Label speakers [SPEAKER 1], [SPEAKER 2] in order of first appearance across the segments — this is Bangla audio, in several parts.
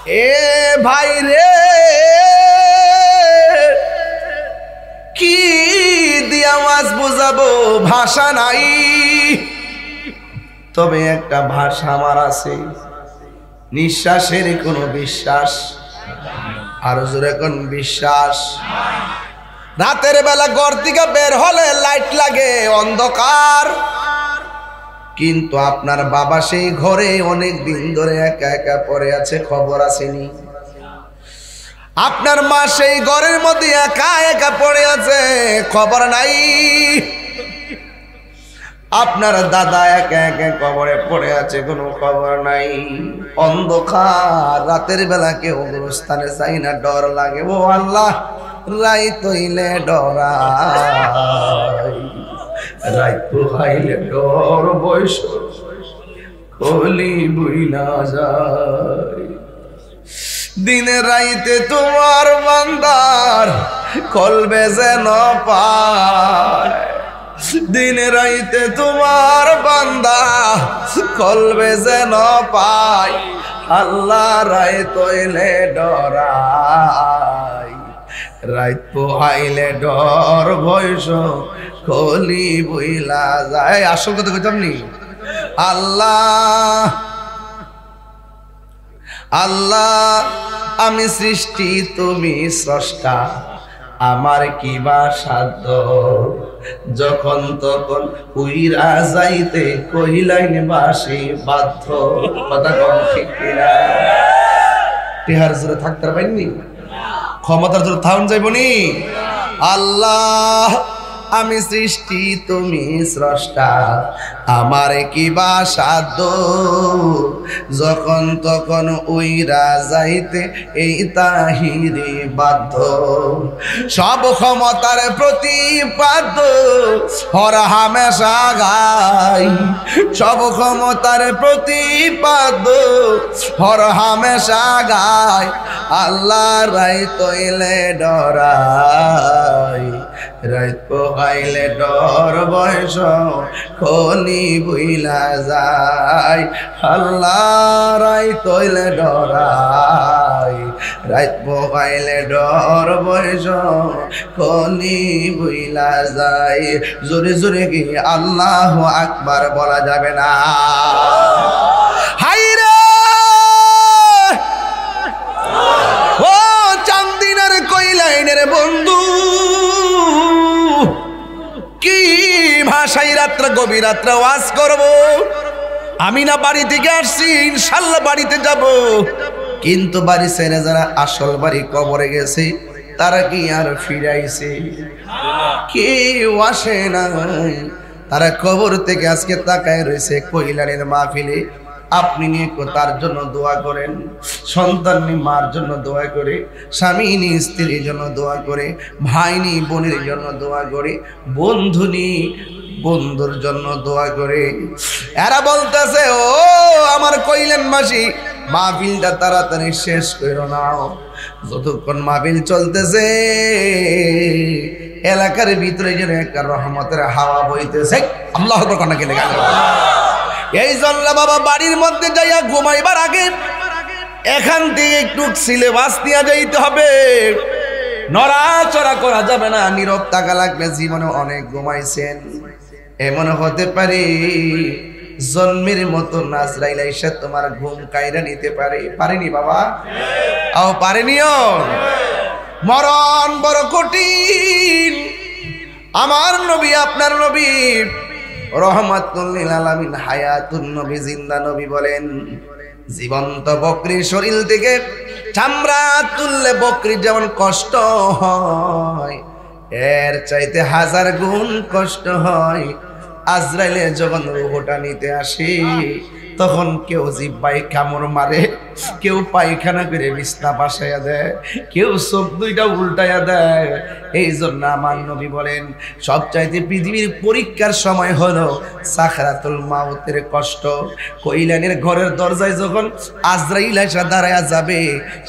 [SPEAKER 1] এ ভাই রে কি দিয়া মাছ বুঝাবো, ভাষা নাই। তবে একটা ভাষা আমার আছে, নিঃশ্বাসের কোনো বিশ্বাস। আর জোরে কোন বিশ্বাস। রাতের বেলা ঘর থেকে বের হলে লাইট লাগে, অন্ধকার। কিন্তু আপনার বাবা সেই ঘরে অনেক দিন ধরে একা একা পড়ে আছে, খবর আসেনি। আপনার মা সেই ঘরের মধ্যে একা একা পড়ে আছে, খবর নাই। আপনার দাদা একা একা কবরে পড়ে আছে, কোনো খবর নাই। অন্ধকার, রাতের বেলা কেউ গুরুস্থানে চাই না, ডর লাগে। ও আল্লাহ, রাইত হইলে ডরাই, রাইত হইলে ডর, বয়স কলি বুইলা যায়। দিনে রাইতে তোমার বান্দার কলবে যেন পায়, দিনে রাইতে তোমার বান্দা কলবে যেন পায়। আল্লাহ রাইত হইলে ডরাই, রাইত পোহাইলে ডর, বয়স কলি বুইলা যায়। আসল কথা কইতাম নি। আল্লাহ আল্লাহ আমি সৃষ্টি, তুমি স্রষ্টা, আমার কি বা সাধ্য। যখন তখন উইরা যাইতে কহিলাইন বাসি বাধ্য। কথা কম ঠিক কিনা? টেহার জোরে থাকতে পারেননি, ক্ষমতার জোরে থাউন যাইবনি। আল্লাহ আমি সৃষ্টি, তুমি স্রষ্টা, আমার কি বা সাধ্য। যখন তখন উইরা যাইতে এই তাহিরে বাধ্য। সব ক্ষমতার প্রতিপাদ্য হর হামেশা গাই, সব ক্ষমতার প্রতিপাদ্য হর হামেশা গায়। আল্লাহ রাইত হইলে ডরাই, রাইত পোহাইলে ডর, বয়স কলি বুইলা যায়। আল্লাহ রাইত হইলে ডরাই, রাইত পোহাইলে ডর, বয়স কলি বুইলা যায়। জোরে জোরে কি আল্লাহু আকবার বলা যাবে না? হাই রে ও চান্দিনার কইলাইনের বন্ধু, কি ভাষাই রাত্রে গভীর রাত্রে ওয়াজ করব। আমি না বাড়ি থেকে আসছি, ইনশাল্লাহ বাড়িতে যাব। কিন্তু বাড়ি ছেড়ে যারা আসল বাড়ি কবরে গেছে, তারা কি আর ফিরাইছে? কেউ আসে নাই। তারা কবর থেকে আজকে তাকায় রয়েছে কইলানের মাহফিলে। আপনি নিয়ে তার জন্য দোয়া করেন, সন্তান নি মার জন্য দোয়া করে, স্বামী নি স্ত্রীর জন্য দোয়া করে, ভাই নি বোনের জন্য দোয়া করে, বন্ধু নি বন্ধুর জন্য দোয়া করে। এরা বলতেছে, ও আমার কইলেন মাসি, মাহফিলটা তাড়াতাড়ি শেষ করো না। যতক্ষণ মাহফিল চলতেছে এলাকার ভিতরে যেন একটা রহমতের হাওয়া বইতেছে। আল্লাহু আকবার কন্যা গেলে গেল। এই জন্য বাবা বাড়ির মধ্যে যাইয়া ঘুমাইবার আগে এখান থেকে একটু সিলেবাস নিয়ে যাইতে হবে। নড়াচড়া করা যাবে না, নীরব থাকা লাগবে। জীবনে অনেক ঘুমাইছেন, এমন হতে পারে জন্মের মতো নাজরাইল আইসা তোমার ঘুম কাইরা নিতে পারে। পারেনি বাবা? আও পারেনিও? মরণ বড় কঠিন। আমার নবী, আপনার নবী রহমাতুল লিল আলামিন, হায়াতুন নবী, জিন্দা নবী বলেন, জীবন্ত বকরির শরীর থেকে চামড়া তুললে বকরির যেমন কষ্ট হয়, এর চাইতে 1000 গুণ কষ্ট হয় আজরাইলে যখন রূহটা নিতে আসে। তখন কেউ জিহ্বায় কামড় মারে, কেউ পায়খানা করে বিছনা পাশাইয়া দেয়, কেউ চোখ দুইটা উল্টাইয়া দেয়। এই জন্য আমার নবী বলেন, সবচাইতে পৃথিবীর পরীক্ষার সময় হলো সাকরাতুল মাউতের কষ্ট। কইলানের ঘরের দরজায় যখন আজরাইল এসে দাঁড়ায়া যাবে,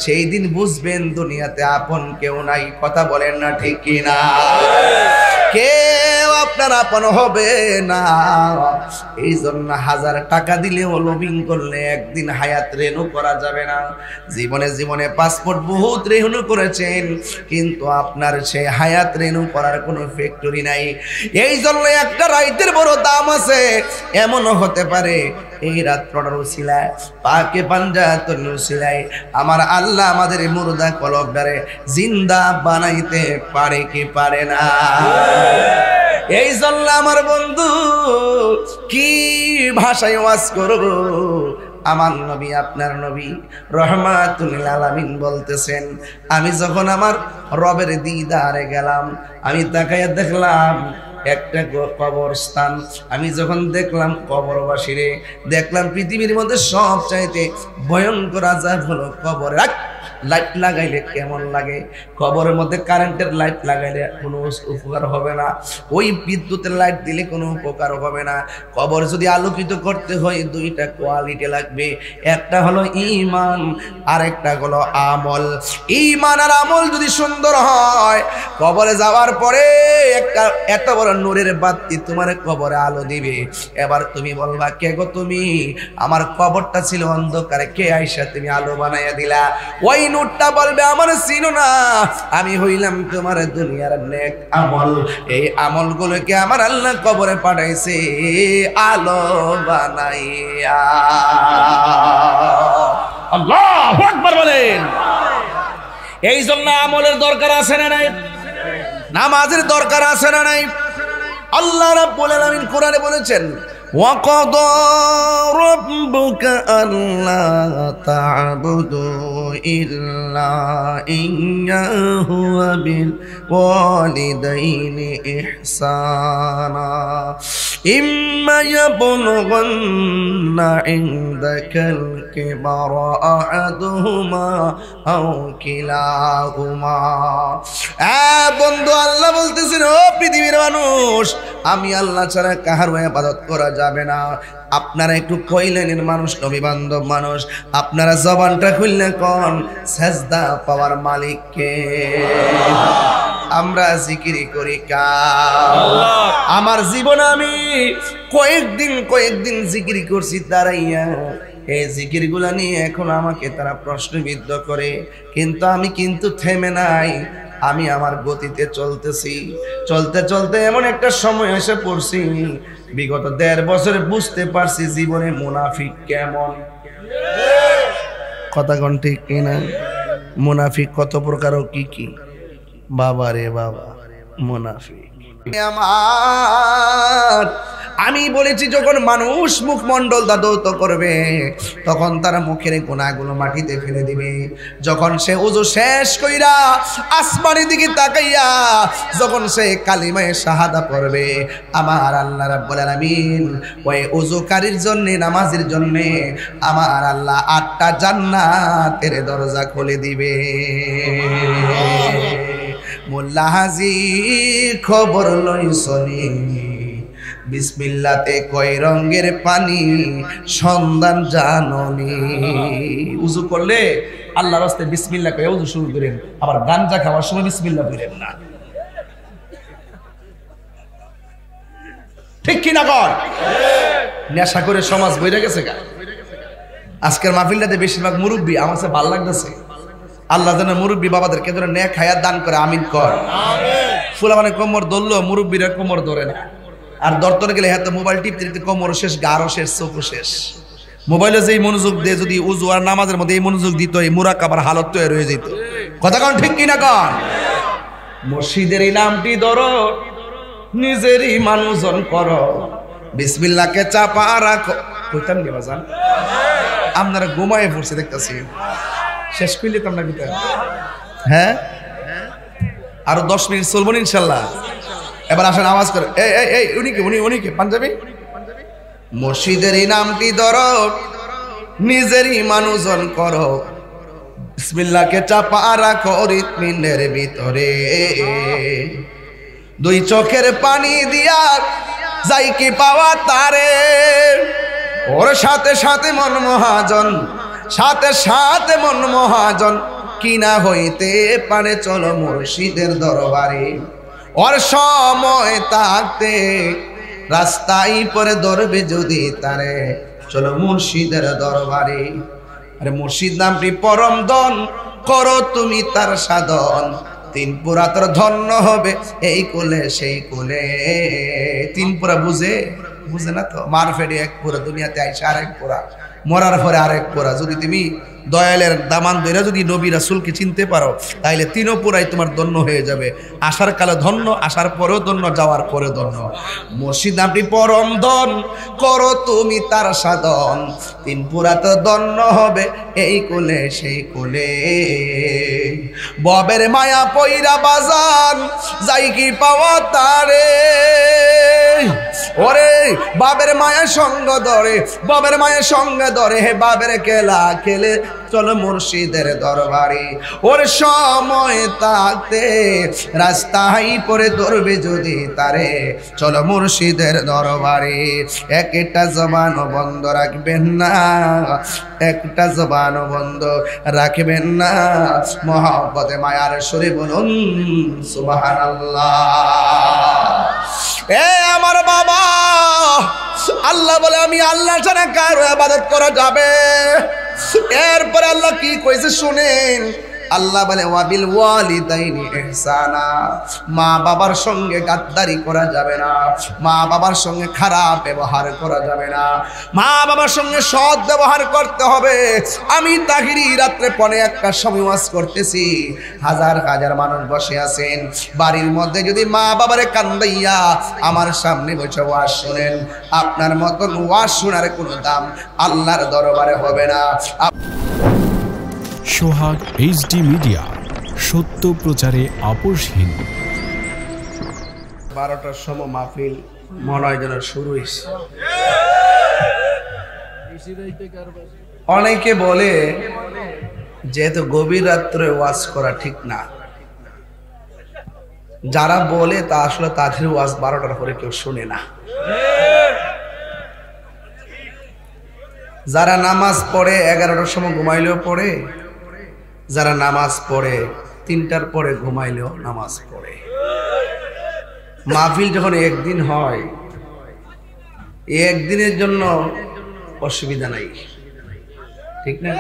[SPEAKER 1] সেই দিন বুঝবেন দুনিয়াতে আপন কেউ নাই। কথা বলেন না ঠিক কিনা? কেউ আপনার আপন হবে না। এই জন্য 1000 টাকা দিলেও লোভিং করলে একদিন হায়াত রেনু করা যাবে না। জীবনে জীবনে পাসপোর্ট বহুত রেনু করেছেন, কিন্তু আপনার সে হায়াত রেনু করার কোনো ফ্যাক্টরি নাই। এই জন্য একটা রাইতের বড় দাম আছে। এমনও হতে পারে এই রাত্রটার উসিলায়, পাকে পাঞ্জাতন উসিলায় আমার আল্লাহ আমাদের মুর্দা কলবটারে জিন্দা বানাইতে পারে কি পারে না? এই জন্য আমার বন্ধু কি ভাষায় ওয়াজ করব? আমার নবী, আপনার নবী রহমাতুল লিল আলামিন বলতেছেন, আমি যখন আমার রবের দিদারে গেলাম, আমি তাকাইয়া দেখলাম একটা কবরস্থান। আমি যখন দেখলাম কবরবাসীরে, দেখলাম পৃথিবীর মধ্যে সব চাইতে ভয়ঙ্কর আযাব হলো কবরে। লাইট লাগাইলে কেমন লাগে? কবরের মধ্যে কারেন্টের লাইট লাগাইলে কোনো উপকার হবে না, ওই বিদ্যুতের লাইট দিলে কোনো উপকার হবে না। কবর যদি আলোকিত করতে হয় দুইটা কোয়ালিটি লাগবে, একটা হলো ঈমান আর একটা হলো আমল। ঈমান আর আমল যদি সুন্দর হয়, কবরে যাওয়ার পরে একটা এত বড় নূরের বাতি তোমার কবরে আলো দিবে। এবার তুমি বলবা, কে গো তুমি? আমার কবরটা ছিল অন্ধকারে, কে আইসা তুমি আলো বানাইয়া দিলা? ওই নূরটা বলবে, আমার চিনো না, আমি হইলাম তোমার দুনিয়ার নেক আমল। এই আমলগুলোকে আমার আল্লাহ কবরে পাঠাইছে আলো বানাইয়া। আল্লাহু আকবার বলেন। এই জন্য আমলের দরকার আছে না নাই? নামাজের দরকার আছে না নাই? আল্লাহ রাব্বুল আলামিন কোরআনে বলেছেন, وَقَضَى رَبُّكَ أَلَّا تَعْبُدُوا إِلَّا إِيَّاهُ وَبِالْوَالِدَيْنِ إِحْسَانًا إِمَّا يَبْلُغَنَّ عِندَكَ الْكِبَرَ أَحَدُهُمَا أَوْ كِلَاهُمَا। বন্ধু, আল্লাহ বলতেছেন, ও পৃথিবীর মানুষ, আমি আল্লাহ ছাড়া কাহার ইবাদত করা যাবে না। আপনারা একটু কইলেনের মানুষ, নবী বান্ধব মানুষ, আপনারা জবানটা খুললে কোন সেজদা পাওয়ার মালিক কে? আমরা জিকিরি করি আল্লাহ। আমার জীবনে আমি কয়েকদিন জিকিরি করছি দাঁড়াইয়া। এই জিকিরগুলা নিয়ে এখন আমাকে তারা প্রশ্নবিদ্ধ করে, কিন্তু আমি কিন্তু থেমে নাই। আমি আমার গতিতে চলতেছি। চলতে চলতে এমন একটা সময় এসে পড়ছি, বিগত 1.5 বছরে বুঝতে পারছি জীবনে মুনাফিক কেমন। কথা কোন ঠিক কিনা? মুনাফিক কত প্রকার ও কি কি? বাবা রে বাবা, মুনাফিক আমার। আমি বলেছি, যখন মানুষ মুখমণ্ডল দাদৌত করবে, তখন তার মুখের গুনাহগুলো মাটিতে ফেলে দিবে। যখন সে ওযু শেষ কইরা আসমানের দিকে তাকাইয়া যখন সে কালিমায়ে শাহাদা পড়বে, আমার আল্লাহ রাব্বুল আলামিন ওই ওযুকারীর জন্য, নামাজের জন্য আমার আল্লাহ 8টা জান্নাতের দরজা খুলে দিবে। মোল্লা হাজি খবর লইছনি, বিসমিল্লাতে কয় রঙের পানি সন্ধান জাননি। উযু করলে আল্লাহর রাস্তায় বিসমিল্লাহ কয়ে উযু শুরু করেন, আবার গাঞ্জা খাওয়ার সময় বিসমিল্লাহ করেন না। ঠিক কি না কর? নেশা করে সমাজ বইরা গেছে গা। আজকের মাহফিলটাতে বেশিরভাগ মুরব্বী, আমার কাছে ভালো লাগতেছে। আল্লাহ যেন মুরব্বী বাবাদেরকে যেন নেক হায়াত দান করে, আমিন কর। ফুলা মানে কোমর ধরলো, মুরব্বীরা কোমর ধরে না। আর দরতরে গেলে হ্যাঁ, মোবাইল টিপতে কোমর শেষ, গাঢ় শেষ, চোখও শেষ। মোবাইলে যে মনোযোগ দিয়ে যদি উযু আর নামাজের মধ্যে এই মনোযোগ দিত, এই মুরাকাবার হালত তৈরি হয়ে যেত। কথা কন ঠিক কিনা কন? মসজিদের এই নামটি ধরো, নিজেরই মানুষজন করো, বিসমিল্লাহকে চাপা রাখো। কইতাম নি বাজান, আপনারা ঘুমায় পড়ছে দেখতেছি, শেষ করলে তো আমরা কিতা। হ্যাঁ, আরো 10 মিনিট চলবো ইনশাল্লাহ। এবার আসেন আওয়াজ করে, এই উনি পাঞ্জাবি। মসজিদের এই নামটি ধরো, নিজেরই মানুষজন করো, বিসমিল্লাহকে চাপা রাখো হৃৎপিণ্ডের ভিতরে। 2 চোখের পানি দিয়া যাই কি পাওয়া তারে, ওর সাথে সাথে মন মহাজন, সাথে সাথে মন মহাজন, কিনা হইতে পারে চলো মুর্শিদের দরবারে। ওর সময় থাকতে রাস্তায় পরে ধরবে যদি তারে, চলো মুর্শিদের দরবারে। আরে মুর্শিদ নামটি পরম ধন, করো তুমি তার সাধন, তিন পুরা তোর ধন্য হবে এই কোলে সেই কোলে। তিন পুরা বুঝে না তো? মার ফেটে এক পুরা, দুনিয়াতে আইসা আরেক পুরা, মরার পরে আরেক পুরা। যদি তুমি দয়ালের দামান ধরে যদি নবী রাসূলকে চিনতে পারো, তাইলে তিনও পুরাই তোমার ধন্য হয়ে যাবে। আসার কালে ধন্য, আসার পরেও ধন্য, যাওয়ার পরে ধন্য। মুর্শিদ নামটি পরম ধন, করো তুমি তার সাধন, তিন পুরা তো ধন্য হবে এই কোলে সেই কোলে। ববের মায়া পইরা বাজান যাই কি পাওয়া তারে, ওরে বাবের মায়ের সঙ্গ ধরে, বাবের মায়ের সঙ্গে ধরে, হে বাবের খেলা খেলে চলো মুর্শিদের দরবারে। ওর সময় থাকতে রাস্তায় পরে ধরবে যদি তারে, চলো মুর্শিদের দরবারে। একটা জবান বন্ধ রাখবেন না, একটা জবান বন্ধ রাখবেন না, মহব্বতে মায়ার সুরে বলুন সুবহানাল্লাহ। এ আমার বাবা, আল্লাহ বলে আমি আল্লাহ ছাড়া কারো ইবাদত করা যাবে। এরপরে আল্লাহ কি কইছে শুনেন, আল্লাহ বলে ওয়াবিল ওয়ালিদাইনি ইহসানা, মা বাবার সঙ্গে গাদ্দারি করা যাবে না, মা বাবার সঙ্গে খারাপ ব্যবহার করা যাবে না, মা বাবার সঙ্গে সৎ ব্যবহার করতে হবে। আমি তাহিরি রাত্রে 1:15 সময় ওয়াজ করতেছি, হাজার হাজার মানুষ বসে আছেন, বাড়ির মধ্যে যদি মা বাবারে কান্দাইয়া আমার সামনে বসে ওয়াজ শুনেন, আপনার মতন ওয়াজ শোনার কোনো দাম আল্লাহর দরবারে হবে না।
[SPEAKER 2] সোহাগ এইচডি মিডিয়া, সত্য প্রচারে আপোষহীন।
[SPEAKER 1] 12টার সময় মাহফিল মনে হয় যেন শুরু হয়েছে। অনেকে বলে যেহেতু গভীর রাত্রে ওয়াজ করা ঠিক না, যারা বলে তা আসলে তাদের ওয়াজ 12টার পরে কেউ শুনে না। যারা নামাজ পড়ে 11টার সময় ঘুমাইলেও পড়ে, যারা নামাজ পড়ে 3টার পরে ঘুমাইলেও নামাজ পড়ে। মাহফিল যখন একদিন হয়, একদিনের জন্য অসুবিধা নাই, ঠিক না?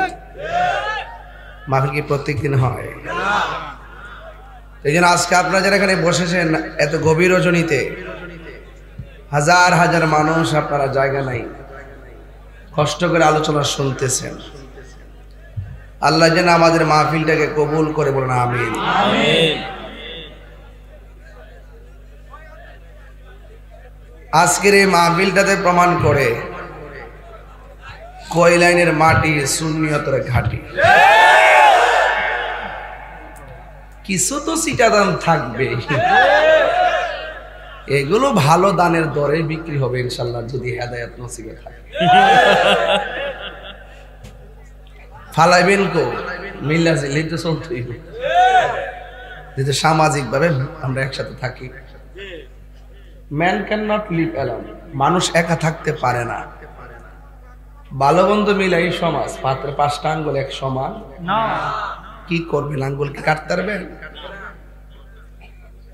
[SPEAKER 1] মাহফিল কি প্রত্যেক দিন হয়? এই জন্য আজকে আপনারা যারা এখানে বসেছেন এত গভীর রজনীতে, হাজার হাজার মানুষ, আপনারা জায়গা নাই, কষ্ট করে আলোচনা শুনতেছেন। আল্লাহ যেন আমাদের মাহফিলটাকে কবুল করে, বলেন আমিন। আজকের এই মাহফিলটাতে প্রমাণ করে কয় লাইনের মাটি সুন্নিয়তের ঘাটি। কিছু তো সিটাদান থাকবে, এগুলো ভালো দানের দরে বিক্রি হবে ইনশাল্লাহ, যদি হেদায়েত নসিবে থাকে। ফালাইবেন কো মিল্লা জিলে তো চলতেই, যেহেতু সামাজিক ভাবে আমরা একসাথে থাকি। Man can not live alone, মানুষ একা থাকতে পারে না। ভালো বন্ধু মিলাই সমাজ, পাত্রে 5টা আঙ্গুল এক সমান না। কি করবেন, আঙ্গুল কি কাটতে পারবেন?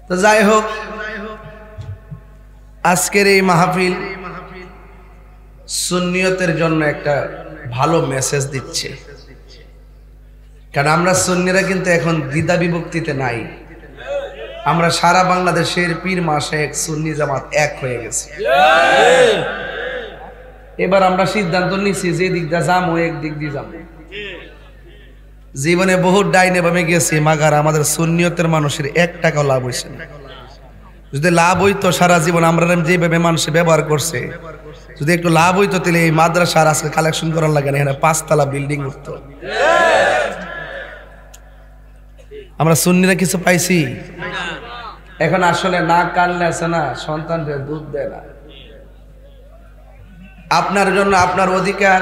[SPEAKER 1] তো যাই হোক, আজকের এই মাহফিল সুন্নিয়তের জন্য একটা ভালো মেসেজ দিচ্ছে। কারণ আমরা সুন্নিরা কিন্তু এখন দ্বিধা বিভক্তিতে নাই। আমরা সারা বাংলাদেশের পীর মাশায়েখ সুন্নি জামাত এক হয়ে গেছে। এবার আমরা সিদ্ধান্ত নিচ্ছি যে দিক দিয়ে যাবো এক দিক দিয়ে যাবো। জীবনে বহু ডাইনে বামে গেছি, মাগার আমাদের সুন্নিয়তের মানুষের 1 টাকাও লাভ হয়েছে না। যদি লাভ হইতো, সারা জীবন আমরা যেভাবে মানুষে ব্যবহার করছে, যদি একটু লাভ হইতো, তাহলে এই মাদ্রাসার আজকে কালেকশন করার লাগে না, এখানে 5 তলা বিল্ডিং উঠতো। আমরা সুন্নিরা কিছু পাইছি? এখন আসলে না কানলে আছে না, সন্তানদের দুধ দেয় না। আপনার জন্য আপনার অধিকার।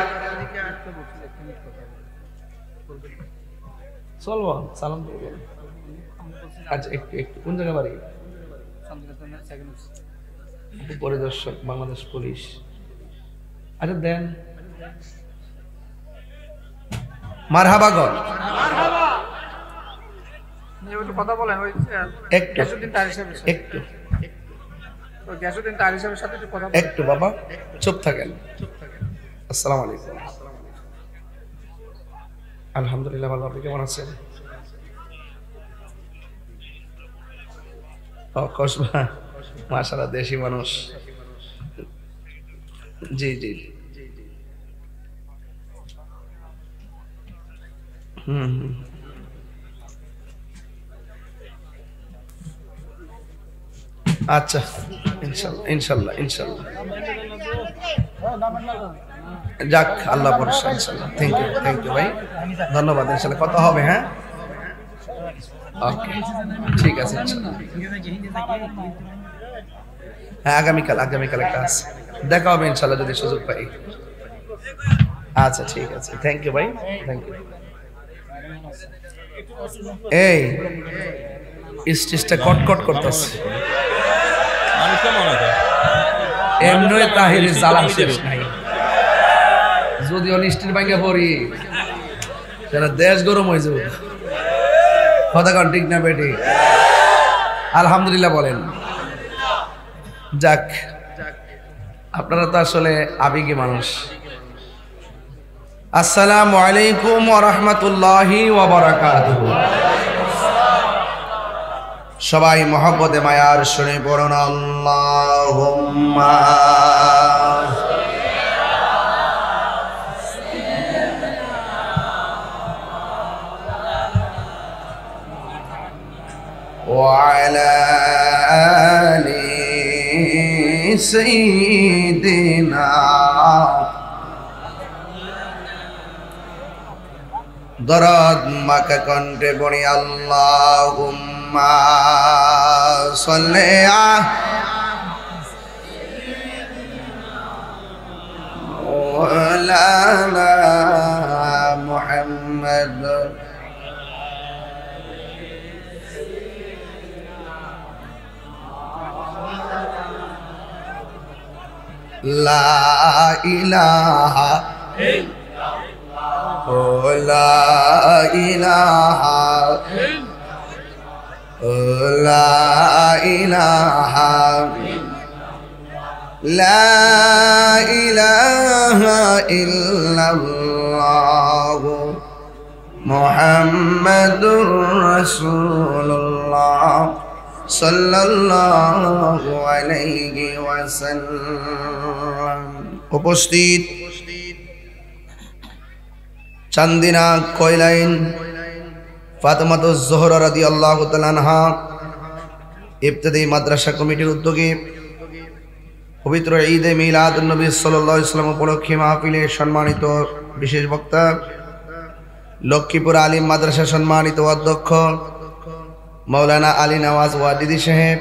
[SPEAKER 1] চলবো সালাম করবো। আচ্ছা, একটু একটু কোন জায়গা বাড়ি? পরিদর্শক বাংলাদেশ পুলিশ। আচ্ছা দেন, মারহাবা গণ।
[SPEAKER 3] একটু কথা বলেন ওই
[SPEAKER 1] একটু
[SPEAKER 3] গ্যাসউদ্দিন তারির সাহেবের সাথে।
[SPEAKER 1] একটু
[SPEAKER 3] ওই গ্যাসউদ্দিন তারির সাহেবের সাথে একটু কথা বলেন।
[SPEAKER 1] একটু বাবা চুপ থাকেন। আসসালামু আলাইকুম। আলহামদুলিল্লাহ ভালো, আপনি কেমন আছেন? কসবা মাশাআল্লাহ, দেশি মানুষ। জি জি হুম। আচ্ছা, ইনশাল্লাহ ইনশাল্লাহ ইনশাল্লাহ, যাক আল্লাহ ভরসা ইনশাল্লাহ। থ্যাংক ইউ ভাই, ধন্যবাদ। ইনশাল্লাহ কথা হবে। হ্যাঁ ওকে, ঠিক আছে ইনশাল্লাহ। হ্যাঁ আগামীকাল একটা আছে, দেখা হবে ইনশাল্লাহ যদি সুযোগ পাই। আচ্ছা ঠিক আছে, থ্যাংক ইউ ভাই, থ্যাংক ইউ। এই স্টেজটা কটকট করতেছে, এমনি তাহির জ্বালা শেষ নাই। যদি অনিষ্টের ভাঙ্গে পড়ি সেটা দেশ গরম হয়ে যাবে। কথা কন ঠিক না বেটি? আলহামদুলিল্লাহ বলেন। যাক, আপনারা তো আসলে আবেগী মানুষ। আসসালামু আলাইকুম ওয়া রাহমাতুল্লাহি ওয়া বারাকাতুহু। সবাই মহব্বতে মায়ার শুনে পড়ুন আল্লাহুম্মা ওয়া আলা আলি সাইয়্যিদিনা। দরদ মাকা কণ্ঠে পড়ি আল্লাহুম্মা সাল্লি আলা মুহাম্মদ। লা ইলাহা লা ইলাহা লা ইলাহা লা ইলাহা ইল্লাল্লাহ মুহাম্মাদুর রাসূলুল্লাহ সাল্লাল্লাহু আলাইহি ওয়াসাল্লাম। উপস্থিত চান্দিনা কয়লাইন ফাতেমাতুজ জোহরা রাদিয়াল্লাহু তাআলা আনহা ইবতিদায়ী মাদ্রাসা কমিটির উদ্যোগে পবিত্র ঈদে মিলাদুন নবী সাল্লাল্লাহু আলাইহি ওয়াসাল্লাম উপলক্ষে মাহফিলে সম্মানিত বিশেষ বক্তা, লক্ষ্মীপুর আলিম মাদ্রাসা সম্মানিত অধ্যক্ষ মাওলানা আলী নওয়াজ ওয়াজিদি সাহেব,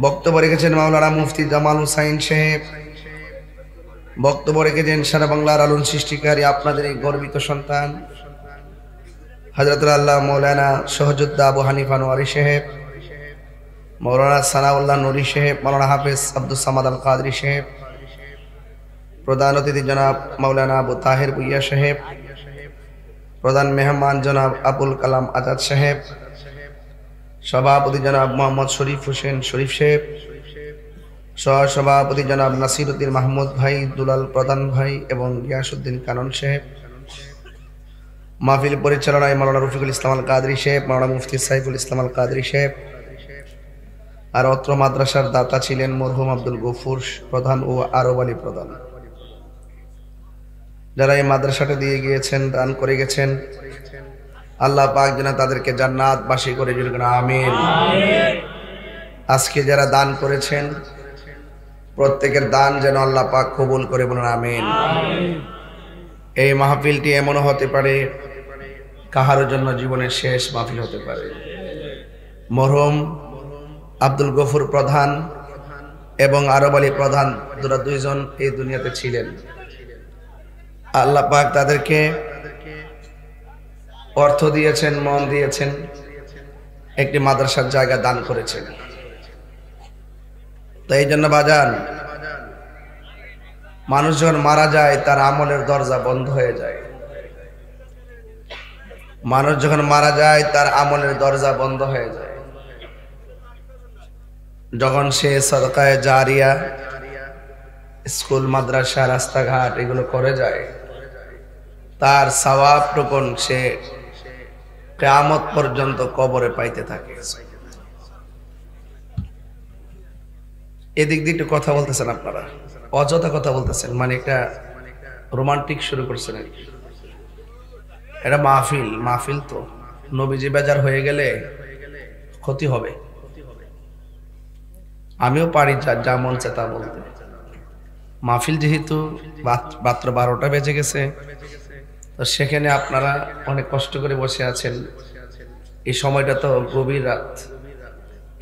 [SPEAKER 1] বক্তব্য রেখেছেন মাওলানা মুফতি জামাল হুসাইন সাহেব, বক্তব্য রেখেছেন সারা বাংলার আলোড়ন সৃষ্টিকারী আপনাদের এই গর্বিত সন্তান হযরতুল আল্লাহ মাওলানা সহযোদ্ধা আবু হানিফা নোয়ারি সাহেব, মাওলানা সানাউল্লাহ নুরি সাহেব, মাওলানা হাফেজ আব্দুল সামাদ আল কাদরি সাহেব, প্রধান অতিথি জনাব মাওলানা আবু তাহের ভুইয়া সাহেব, প্রধান মেহমান জনাব আবুল কালাম আজাদ সাহেব, সভাপতি জনাব মোহাম্মদ শরীফ হোসেন শরীফ সাহেব, সহসভাপতি জনাব নাসিরউদ্দিন মাহমুদ ভাই, দুলাল প্রধান ভাই এবং গিয়াসউদ্দিন কানন সাহেব, মাহফিল পরিচালনায় মাওলানা রফিকুল ইসলাম আল কাদরি সাহেব, মাওলানা মুফতি সাইফুল ইসলাম আল কাদরি সাহেব। আর অত্র মাদ্রাসার দাতা ছিলেন মরহুম আব্দুল গফুর প্রধান ও আরব আলী প্রধান। যারা এই মাদ্রাসাটা দিয়ে গিয়েছেন, দান করে গেছেন, আল্লাহ পাক যেন তাদেরকে জান্নাতবাসী করে দিন, আমিন। আজকে যারা দান করেছেন প্রত্যেকের দান যেন আল্লাহ পাক কবুল করে, বলুন আমিন। এই মাহফিলটি এমন হতে পারে কাহার জন্য জীবনের শেষ মাহফিল হতে পারে। মরহুম আব্দুল গফুর প্রধান এবং আরব আলী প্রধান দুইজন এই দুনিয়াতে ছিলেন। আল্লাহ পাক তাদেরকে অর্থ দিয়েছেন, মন দিয়েছেন, একটি মাদ্রাসার জায়গা দান করেছেন। তো এই জন্য বাজান, মানুষ যখন মারা যায় তার আমলের দরজা বন্ধ হয়ে যায়। মানুষ যখন মারা যায় তার আমলের দরজা বন্ধ হয়ে যায়। যখন সে সদকায়ে জারিয়া, স্কুল মাদ্রাসা রাস্তাঘাট এগুলো করে যায়, তার সওয়াব টুকুন সে কিয়ামত পর্যন্ত কবরে পাইতে থাকে। এদিক দিয়ে একটু কথা বলতেছেন আপনারা, অযথা কথা বলতেছেন, মানে একটা রোমান্টিক শুরু করছেন আর কি। এটা মাহফিল তো নবীজি বেজার হয়ে গেলে ক্ষতি হবে। আমিও পারি যা মন চায় তা বলতে। মাহফিল যেহেতু মাত্র 12টা বেজে গেছে, তো সেখানে আপনারা অনেক কষ্ট করে বসে আছেন। এই সময়টা তো গভীর রাত,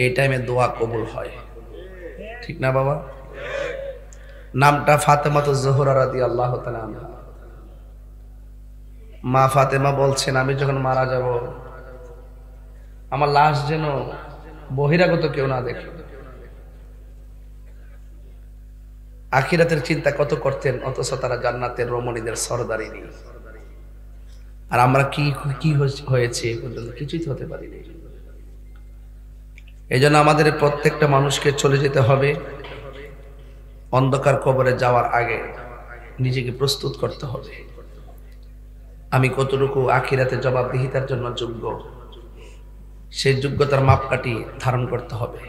[SPEAKER 1] এই টাইমে দোয়া কবুল হয়, ঠিক না বাবা? নামটা ফাতেমাতুজ জোহরা রাদিয়াল্লাহু তাআলা আনহা। মা ফাতেমা বলছেন, আমি যখন মারা যাব আমার লাশ যেন বহিরাগত কেউ না দেখে। আখিরাতের চিন্তা কত করতেন, অথচ তারা জান্নাতের রমণীদের সরদারিনী। আর আমরা কি হয়েছে কিছুই হতে পারিনি। এই জন্য আমাদের প্রত্যেকটা মানুষকে চলে যেতে হবে। অন্ধকার কবরে যাওয়ার আগে নিজেকে প্রস্তুত করতে হবে। আমি কতটুকু আখিরাতে জবাবদিহিতার জন্য যোগ্য, সেই যোগ্যতার মাপকাঠি ধারণ করতে হবে।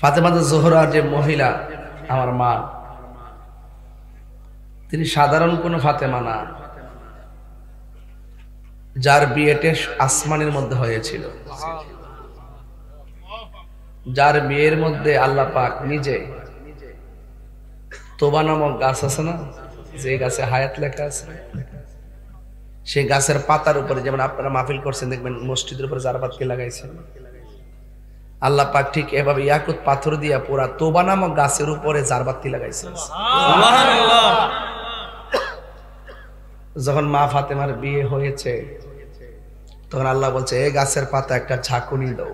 [SPEAKER 1] ফাতেমাতুজ জোহরা যে মহিলা, আমার মা, তিনি সাধারণ কোনো ফাতেমা না, যার বিয়েটা আসমানের মধ্যে হয়েছিল, যার বিয়ের মধ্যে আল্লাহ পাক নিজে তোবা নামক গাছ আছে না, যে গাছে হায়াত লেখা আছে, সেই গাছের পাতার উপরে, যেমন আপনারা মাহফিল করছেন দেখবেন মসজিদের উপরে জারবাতকে লাগাইছেন, আল্লাহ পাক ঠিক এভাবে ইয়াকুত পাথর দিয়া পুরা তোবা নামক গাছের উপরে জারবাতি লাগাইছেন। সুবহানাল্লাহ। যখন মা ফাতেমার বিয়ে হয়েছে তখন আল্লাহ বলছে, এই গাছের পাতা একটা ঝাঁকুনি দাও।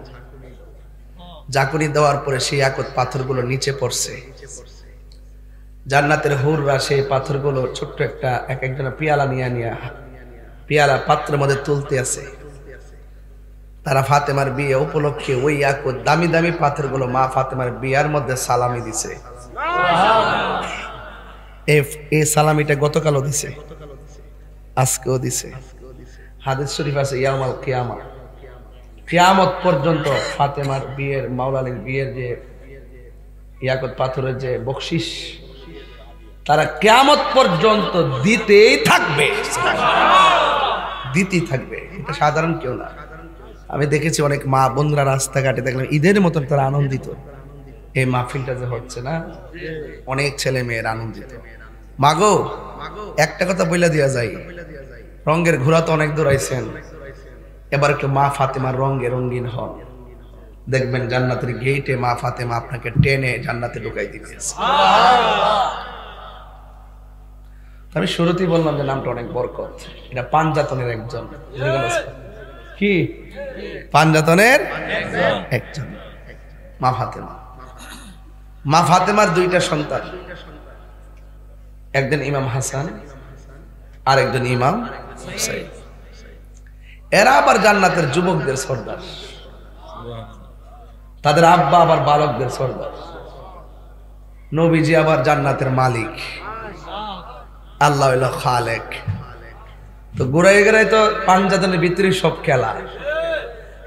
[SPEAKER 1] ঝাঁকুনি দেওয়ার পরে সেই ইয়াকুত পাথরগুলো নিচে পড়ছে। জান্নাতের হুররা সেই পাথরগুলো ছোট্ট একটা এক একজনের পিয়ালা নিয়ে পিয়ালা পাত্রের মধ্যে তুলতে আছে। তারা ফাতেমার বিয়ে উপলক্ষে ওই ইয়াকুত দামি দামি পাথরগুলো মা ফাতেমার বিয়ার মধ্যে সালামি দিছে। এই সালামিটা গতকালও দিছে, আজকেও দিছে। হাদিস শরীফ আছে, ইয়াউমাল কিয়ামা, কিয়ামত পর্যন্ত ফাতেমার বিয়ের, মাওলালির বিয়ের যে ইয়াকুত পাথরের যে বকশিশ, তারা কিয়ামত পর্যন্ত দিতেই থাকবে, দিতেই থাকবে। এটা সাধারণ কেউ না। আমি দেখেছি অনেক মা বোনরা রাস্তাঘাটে দেখলাম ঈদের মতন তারা আনন্দিত। এই মাহফিলটা যে হচ্ছে না, অনেক ছেলে মেয়ের আনন্দিত। মাগো, একটা কথা বইলা দিয়া যায়, রঙের ঘোড়া তো অনেক দৌড়াইছেন, এবার একটু মা ফাতেমার রঙে রঙিন হন, দেখবেন জান্নাতের গেটে মা ফাতেমা আপনাকে টেনে জান্নাতে ঢুকাই দিবে। আমি শুরুতেই বললাম যে নামটা অনেক বরকত। এটা পাঞ্জাতনের একজন, কি পাঞ্জাতনের একজন মা ফাতেমা। মা ফাতেমার দুইটা সন্তান, একজন ইমাম হাসান আর একজন ইমাম হুসাইন। এরা আবার জান্নাতের যুবকদের সর্দার, তাদের আব্বা আবার বালকদের সর্দার। নবীজি আবার জান্নাতের মালিক, আল্লাহ হইল খালেক। তো ঘুরাই ঘুরাই তো পাঞ্জাতনের ভিতরে সব খেলা।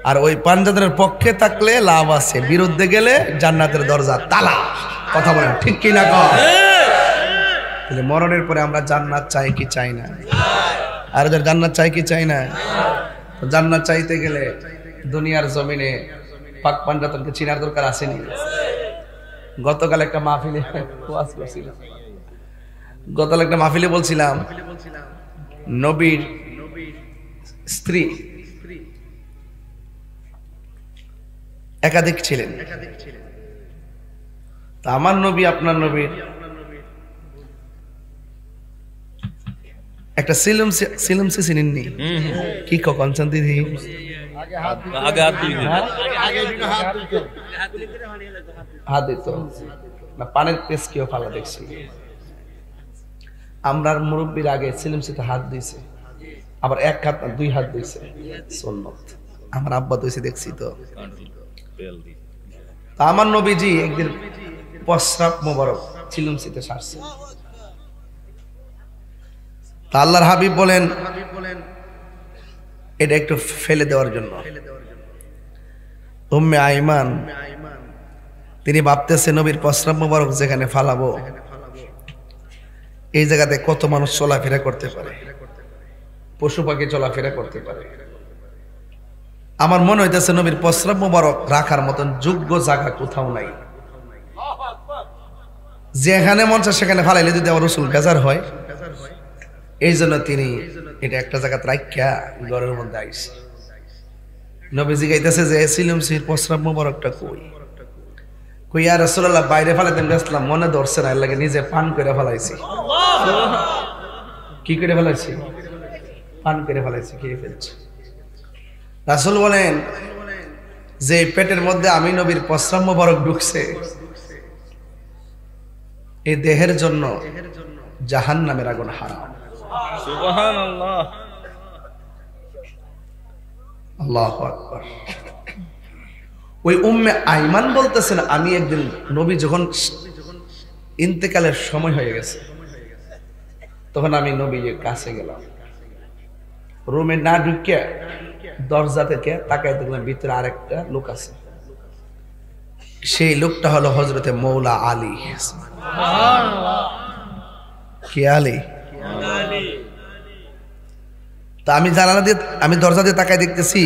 [SPEAKER 1] আর ওই পাঞ্জাতনের পক্ষে থাকলে লাভ আছে, বিরুদ্ধে গেলে জান্নাতের দরজা তালা। কথা বলেন ঠিক কি না? তাহলে মরণের পরে আমরা জান্নাত চাই কি চাই না? আর যারা জান্নাত চাই কি চাই না? জান্নাত চাইতে গেলে দুনিয়ার জমিনে পাক পাঞ্জাতনকে চিনার দরকার আসেনি। গতকাল একটা মাহফিলে ওয়াজ করছিলাম, বলছিলাম নবীর স্ত্রী একাধিক ছিলেন। তা আমার নবী আপনার নবীর একটা সিলম চিনেননি? কি কনসান দিদি হাত দিত না, পানের পেস কেউ ফালা দেখছি। আমরার মুরব্বীর আগে সিলিমসিতে হাত দিয়েছে, আবার এক হাত না 2 হাত দিয়েছে সুন্নত। আমার আব্বা দিয়েছে দেখছি তো। আমার নবীজি একদিন প্রস্রাব মোবারক সিলিমসিতে সারছে। তা আল্লাহর হাবিব বলেন এটা একটু ফেলে দেওয়ার জন্য। উম্মে আইমান তিনি ভাবতেছে নবীর প্রস্রাব মোবারক যেখানে ফালাবো এই জায়গাতে কত মানুষ চলাফেরা করতে পারে, পশু পাখি চলাফেরা করতে পারে। আমার মনে হইতেছে নবীর প্রস্রাব মোবারক রাখার মতন যোগ্য জায়গা কোথাও নাই। যেখানে মন চায় সেখানে ফালাইলে যদি আমার রসুল বেজার হয়, এই জন্য তিনি এটা একটা জায়গাতে রাখিয়া ঘরের মধ্যে আইসে। নবীজি গাইতেছে যে সিলিমসির প্রস্রাব মোবারকটা কই? কই ইয়া রাসূলুল্লাহ বাইরে ফেলাতেন গেছিলাম, মনে ধরছে না, এর লাগে নিজে পান করে ফেলাইছি। কি করে ফেলাইছি? পান করে ফেলাইছি, খেয়ে ফেলছি। রাসূল বলেন যে পেটের মধ্যে আমি নবীর প্রস্রাব মোবারক ঢুকছে, এই দেহের জন্য জাহান্নামের আগুন হারাম। সুবহানাল্লাহ, আল্লাহু আকবার। ওই উম্মে আইমান বলতেছেন আমি একদিন নবী যখন ইন্তেকালের সময় হয়ে গেছে তখন আমি নবীর কাছে গেলাম, রুমে না ঢুকে দরজা থেকে তাকাই দেখলাম ভিতরে আরেকটা লোক আছে। সেই লোকটা হলো হযরতে মৌলা আলী। কি আলী? তা আমি জানালা দিয়ে আমি দরজা দিয়ে তাকাই দেখতেছি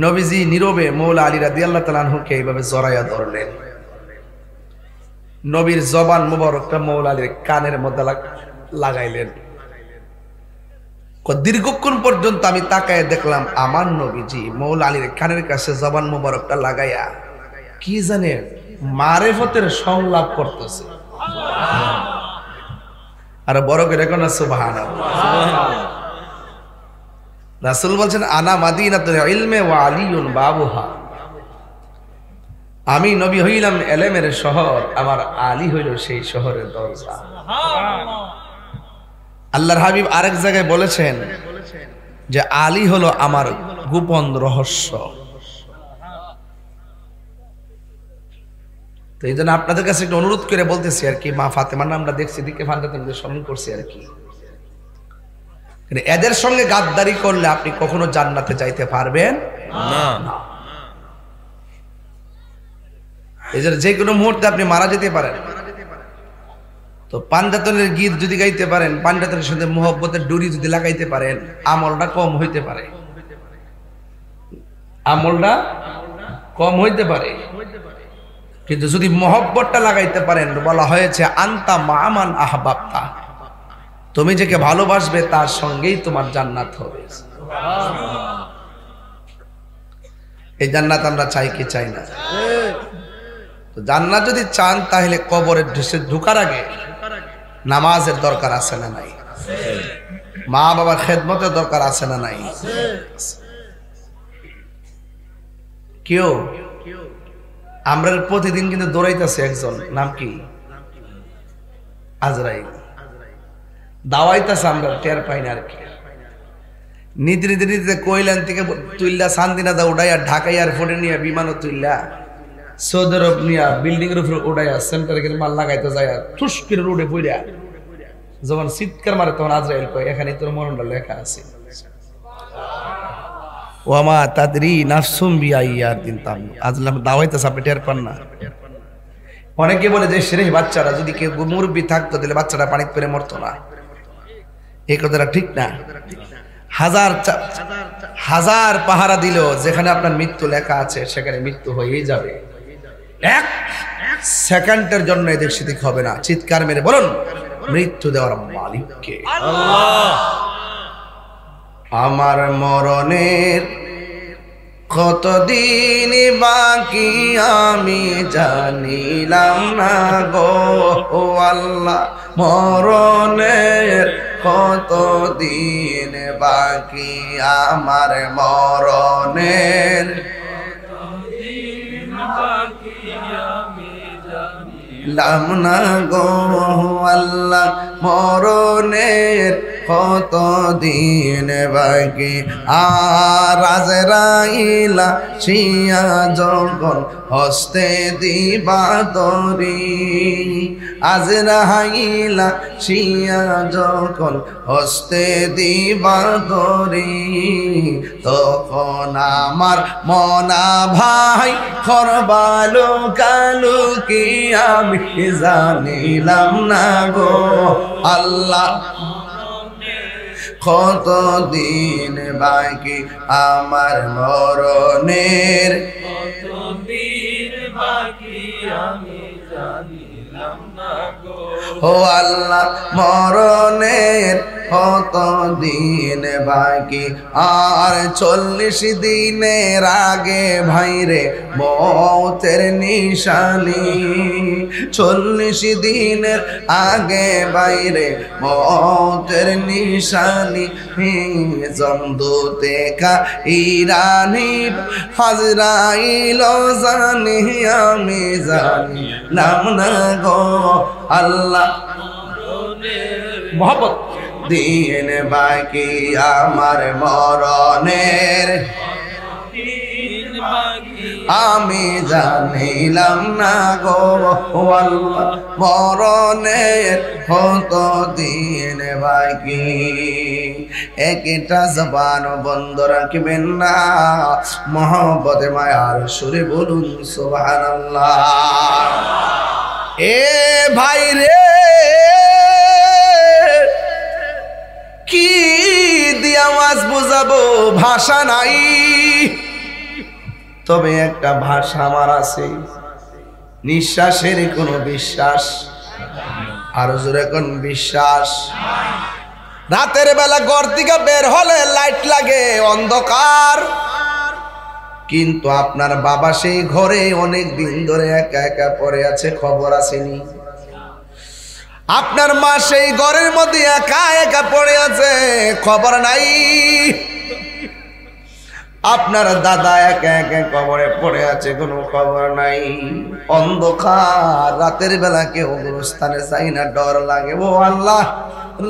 [SPEAKER 1] নবীজি নীরবে মৌলা আলী রাদিয়াল্লাহু তাআলা আনহুকে এইভাবে জড়াইয়া ধরলেন। নবীর জবান মুবারকটা মৌলা আলীর কানের মধ্যে লাগাইলেন। দীর্ঘক্ষণ পর্যন্ত আমি তাকায় দেখলাম আমার নবীজি মৌলা আলীর কানের কাছে জবান মুবারকটা লাগাইয়া কি জানে মারেফতের সংলাপ করতেছে। আর বড় করে কোন সুবহানাল্লাহ। রাসূল বলছেন আনা মাদিনাতুল ইলমি ওয়া আলিয়ুন বাবুহা, আমি নবী হইলাম ইলমের শহর, আমার আলী হইল সেই শহরের দরজা। আল্লাহর হাবিব আরেক জায়গায় বলেছেন যে আলী হলো আমার গোপন রহস্য। তো এই জন্য আপনাদের কাছে একটু অনুরোধ করে বলতেছি আর কি, মা ফাতেমার নামটা দেখছি দিকে ফাতেমাকে স্মরণ করছি আর কি। এদের সঙ্গে গাদ্দারি করলে আপনি কখনো জান্নাতে যাইতে পারবেন না। এই জন্য যে কোনো মুহূর্তে আপনি মারা যেতে পারেন। তো পাঞ্জাতনের গীত যদি গাইতে পারেন, পাঞ্জাতনের সাথে মোহব্বতের ডুরি যদি লাগাইতে পারেন, আমলটা কম হইতে পারে, আমলটা কম হইতে পারে। কিন্তু যদি মোহব্বতটা লাগাইতে পারেন, বলা হয়েছে আনতা মামান আহবাবতা, তুমি যাকে ভালোবাসবে তার সঙ্গেই তোমার জান্নাত হবে। এই জান্নাত আমরা চাই কি চাই না? তো জান্নাত যদি চান তাহলে কবরের ঢোকার আগে নামাজের দরকার আছে না নাই? মা বাবার খেদমতের দরকার আছে না নাই? কেউ আমরা প্রতিদিন কিন্তু দৌড়াইতেছে একজন, নাম কি? আজরাইল। দাওয়াইতেছে, আমরা টের পাই না আর কি। নীতি নীতি নীতিতে কইলান থেকে তুইল্লা শান্তিনাথা উঠাইয়া ঢাকা এয়ারপোর্টে নিয়ে বিমানও তুইল্লা সৌদি আরব নিয়ে বিল্ডিং এর উপরে উঠাইয়া সেন্টারে কিন্তু মাল লাগাইতে যায়, ঠুস করে রোডে পড়িয়া যখন চিৎকার মারে তখন আজরাইল কয় এখানে তোর মরণটা লেখা আছে। ওয়ামা তাদরি নাফসুম বিআইয়ার দিন তাম। আজলাম দাওয়াইতেছে, আপনি টের পান না? অনেকে বলে যে সেরে বাচ্চারা যদি কেউ মুরব্বি থাকতো তাহলে বাচ্চাটা পানিতে পড়ে মরতো না। এই কথাটা ঠিক না। হাজার পাহারা দিল, যেখানে আপনার মৃত্যু লেখা আছে সেখানে মৃত্যু হয়েই যাবে। এক সেকেন্ডের জন্য এদিক সেদিক হবে না। চিৎকার মেরে বলুন মৃত্যু দেওয়ার মালিককে। আমার মরণের কতদিন বাকি আমি জানিলাম না গো আল্লাহ, মরণের কতদিন বাকি আমার মরণের লামনা গো আল্লাহ মরণের কত দিন বাকি আর আজরাইলা শিয়া যখন হস্তে দিবা তরি আজরাইলা শিয়া যখন হস্তে দিবা তরি তখন আমার মনা ভাই খরবালো কালু কি আমি জানিলাম না গো আল্লাহ কত দিন বাকি আমার মরণের ও আল্লাহ মরণের কত দিন বাকি আর 40 দিনের আগে ভাইরে মৌতের নিশানি 40 দিনের আগে বাইরে মৌতের নিশানি জমদূতে কা ইরানি হাজরাইল জানি আমি জানি নাম না গো আল্লাহ মোহাম্মদ দিন বাকি আমার মরণের আমি জানিলাম না গো আল্লাহ মরণের কত দিন বাকি একটা জবান বন্ধ রাখবেন না মহব্বতে মায়ার সুরে বলুন সুবহানাল্লাহ এ ভাই রে কি দিয়া মাছ বুঝাবো ভাষা নাই তবে একটা ভাষা আমার আছে নিঃশ্বাসের কোনো বিশ্বাস আর জোরে কোন বিশ্বাস রাতের বেলা ঘর থেকে বের হলে লাইট লাগে অন্ধকার কিন্তু আপনার বাবা সেই ঘরে অনেক দিন ধরে একা একা পড়ে আছে খবর আসেনি আপনার মা সেই ঘরের মধ্যে একা একা পড়ে আছে খবর নাই আপনার দাদা একা একা কবরে পড়ে আছে কোনো খবর নাই অন্ধকার রাতের বেলা কেউ স্থানে যাই না ডর লাগে ও আল্লাহ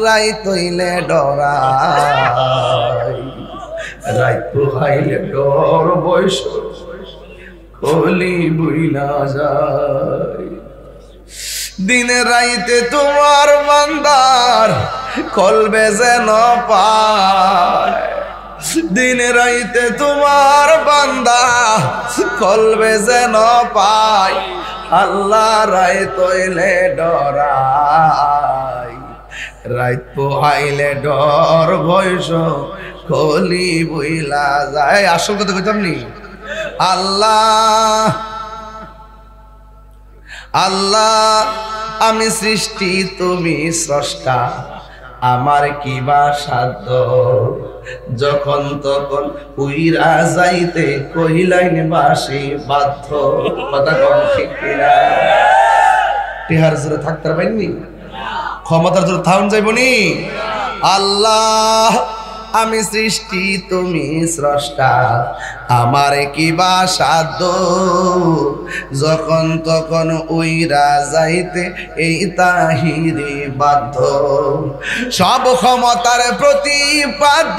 [SPEAKER 1] রাইত হইলে ডরাই রাইত হইলে ডর বয়স কলি বুইলা যায় দিনে রাইতে তোমার বান্দার কলবে যেন পায় দিনে রাইতে তোমার বান্দা কলবে যেন পায় আল্লাহ রাইত হইলে ডরাই রাইত পোহাইলে ডর বয়স কলি বইলা যায় আসল কথা কইতাম নি আল্লাহ আল্লাহ আমি সৃষ্টি তুমি স্রষ্টা আমার কি বা সাধ্য যখন তখন উইরা যাইতে কহিলাইন বাসি বাধ্য কথা কম ঠিক কিনা টিহার জোরে থাকতে পারেননি ক্ষমতার জোরে থাউন যাইবনি আল্লাহ আমি সৃষ্টি তুমি স্রষ্টা আমার কি বা সাধ্য যখন তখন উইরা যাইতে এই তাহিরি বাধ্য সব ক্ষমতার প্রতিপাদ্য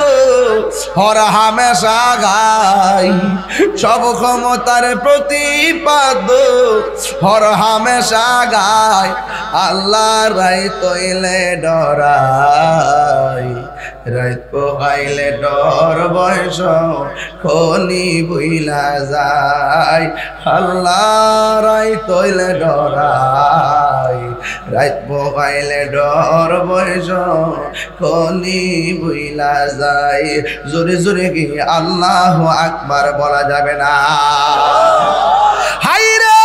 [SPEAKER 1] হর হামেশা গাই সব ক্ষমতার প্রতিপাদ্য হর হামেশা গাই আল্লাহ রাই তৈলে ডরাই রাত পোহাইলে ডর বয়স খনি বুইলা যায় আল্লাহ রাই তৈলে ডরাই রাত পোহাইলে ডর বয়স খনি বুইলা যায় জোরে জোরে কি আল্লাহু আকবার বলা যাবে না হাইরে